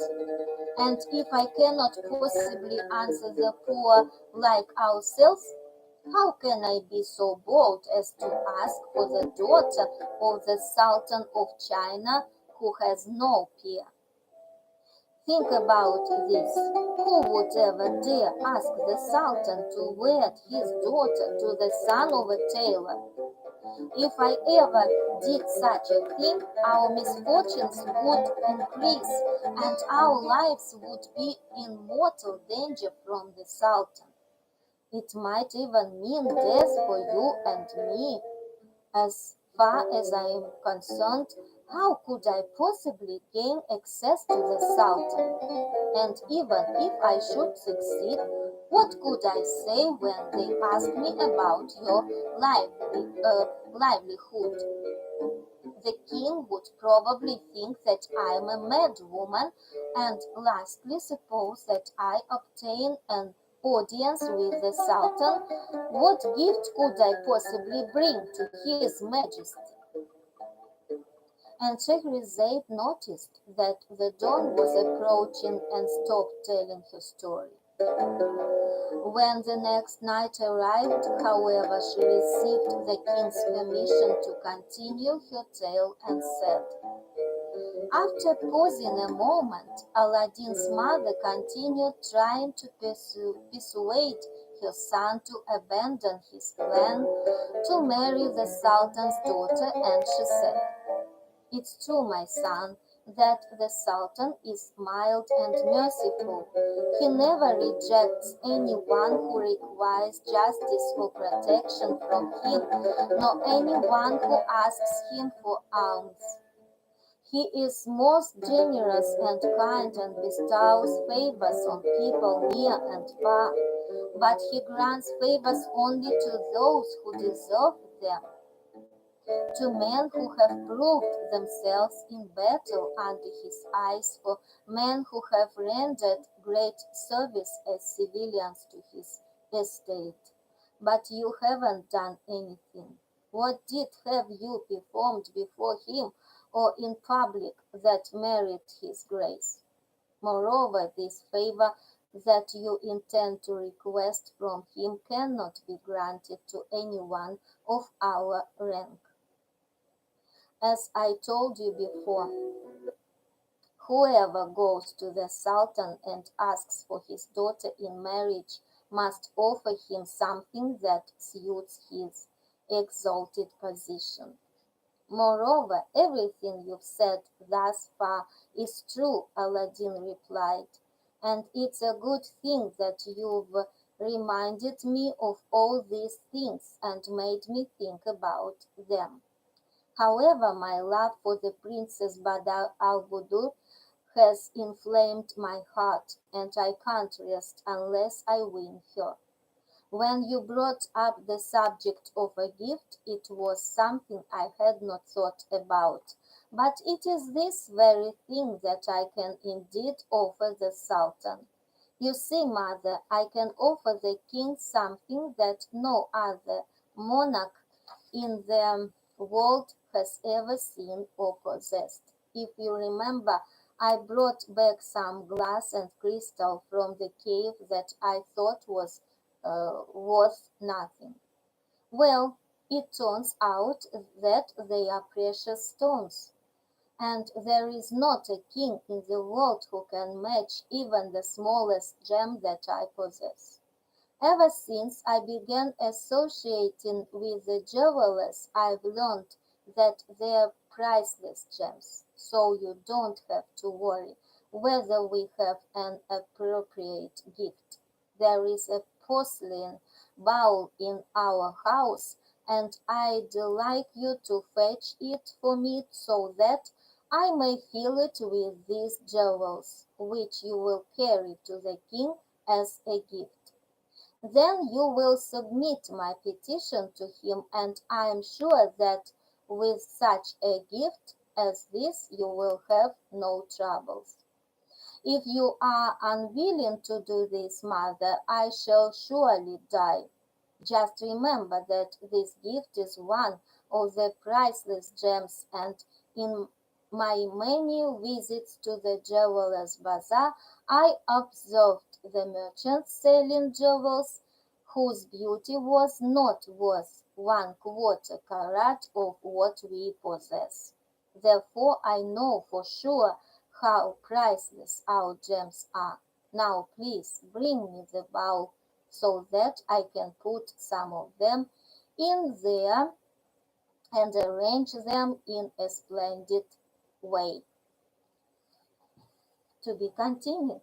S1: And if I cannot possibly answer the poor like ourselves, how can I be so bold as to ask for the daughter of the Sultan of China who has no peer? Think about this. Who would ever dare ask the Sultan to wed his daughter to the son of a tailor? If I ever did such a thing, our misfortunes would increase and our lives would be in mortal danger from the Sultan. It might even mean death for you and me. As far as I am concerned, how could I possibly gain access to the Sultan? And even if I should succeed, what could I say when they ask me about your livelihood? The king would probably think that I am a mad woman, and lastly suppose that I obtain an audience with the Sultan. What gift could I possibly bring to his majesty? And Scheherazade noticed that the dawn was approaching and stopped telling her story. When the next night arrived, however, she received the king's permission to continue her tale and said, After pausing a moment, Aladdin's mother continued trying to persuade her son to abandon his plan to marry the Sultan's daughter, and she said, It's true, my son, that the Sultan is mild and merciful. He never rejects anyone who requires justice or protection from him, nor anyone who asks him for alms. He is most generous and kind and bestows favors on people near and far, but he grants favors only to those who deserve them, to men who have proved themselves in battle under his eyes, for men who have rendered great service as civilians to his estate. But you haven't done anything. What deed have you performed before him or in public that merit his grace? Moreover, this favor that you intend to request from him cannot be granted to anyone of our rank. As I told you before, whoever goes to the Sultan and asks for his daughter in marriage must offer him something that suits his exalted position. Moreover, everything you've said thus far is true, Aladdin replied, and it's a good thing that you've reminded me of all these things and made me think about them. However, my love for the Princess Badr al-Budur has inflamed my heart, and I can't rest unless I win her. When you brought up the subject of a gift, it was something I had not thought about. But it is this very thing that I can indeed offer the Sultan. You see, mother, I can offer the king something that no other monarch in the world has ever seen or possessed. If you remember, I brought back some glass and crystal from the cave that I thought was worth nothing. Well, it turns out that they are precious stones, and there is not a king in the world who can match even the smallest gem that I possess. Ever since I began associating with the jewelers, I've learned that they're priceless gems, so you don't have to worry whether we have an appropriate gift. There is a porcelain bowl in our house, and I'd like you to fetch it for me so that I may fill it with these jewels, which you will carry to the king as a gift. Then you will submit my petition to him, and I am sure that with such a gift as this you will have no troubles. If you are unwilling to do this, mother, I shall surely die. Just remember that this gift is one of the priceless gems, and in my many visits to the jeweler's bazaar, I observed the merchants selling jewels whose beauty was not worth 1/4 carat of what we possess. Therefore, I know for sure how priceless our gems are. Now, please bring me the bowl so that I can put some of them in there and arrange them in a splendid way. To be continued.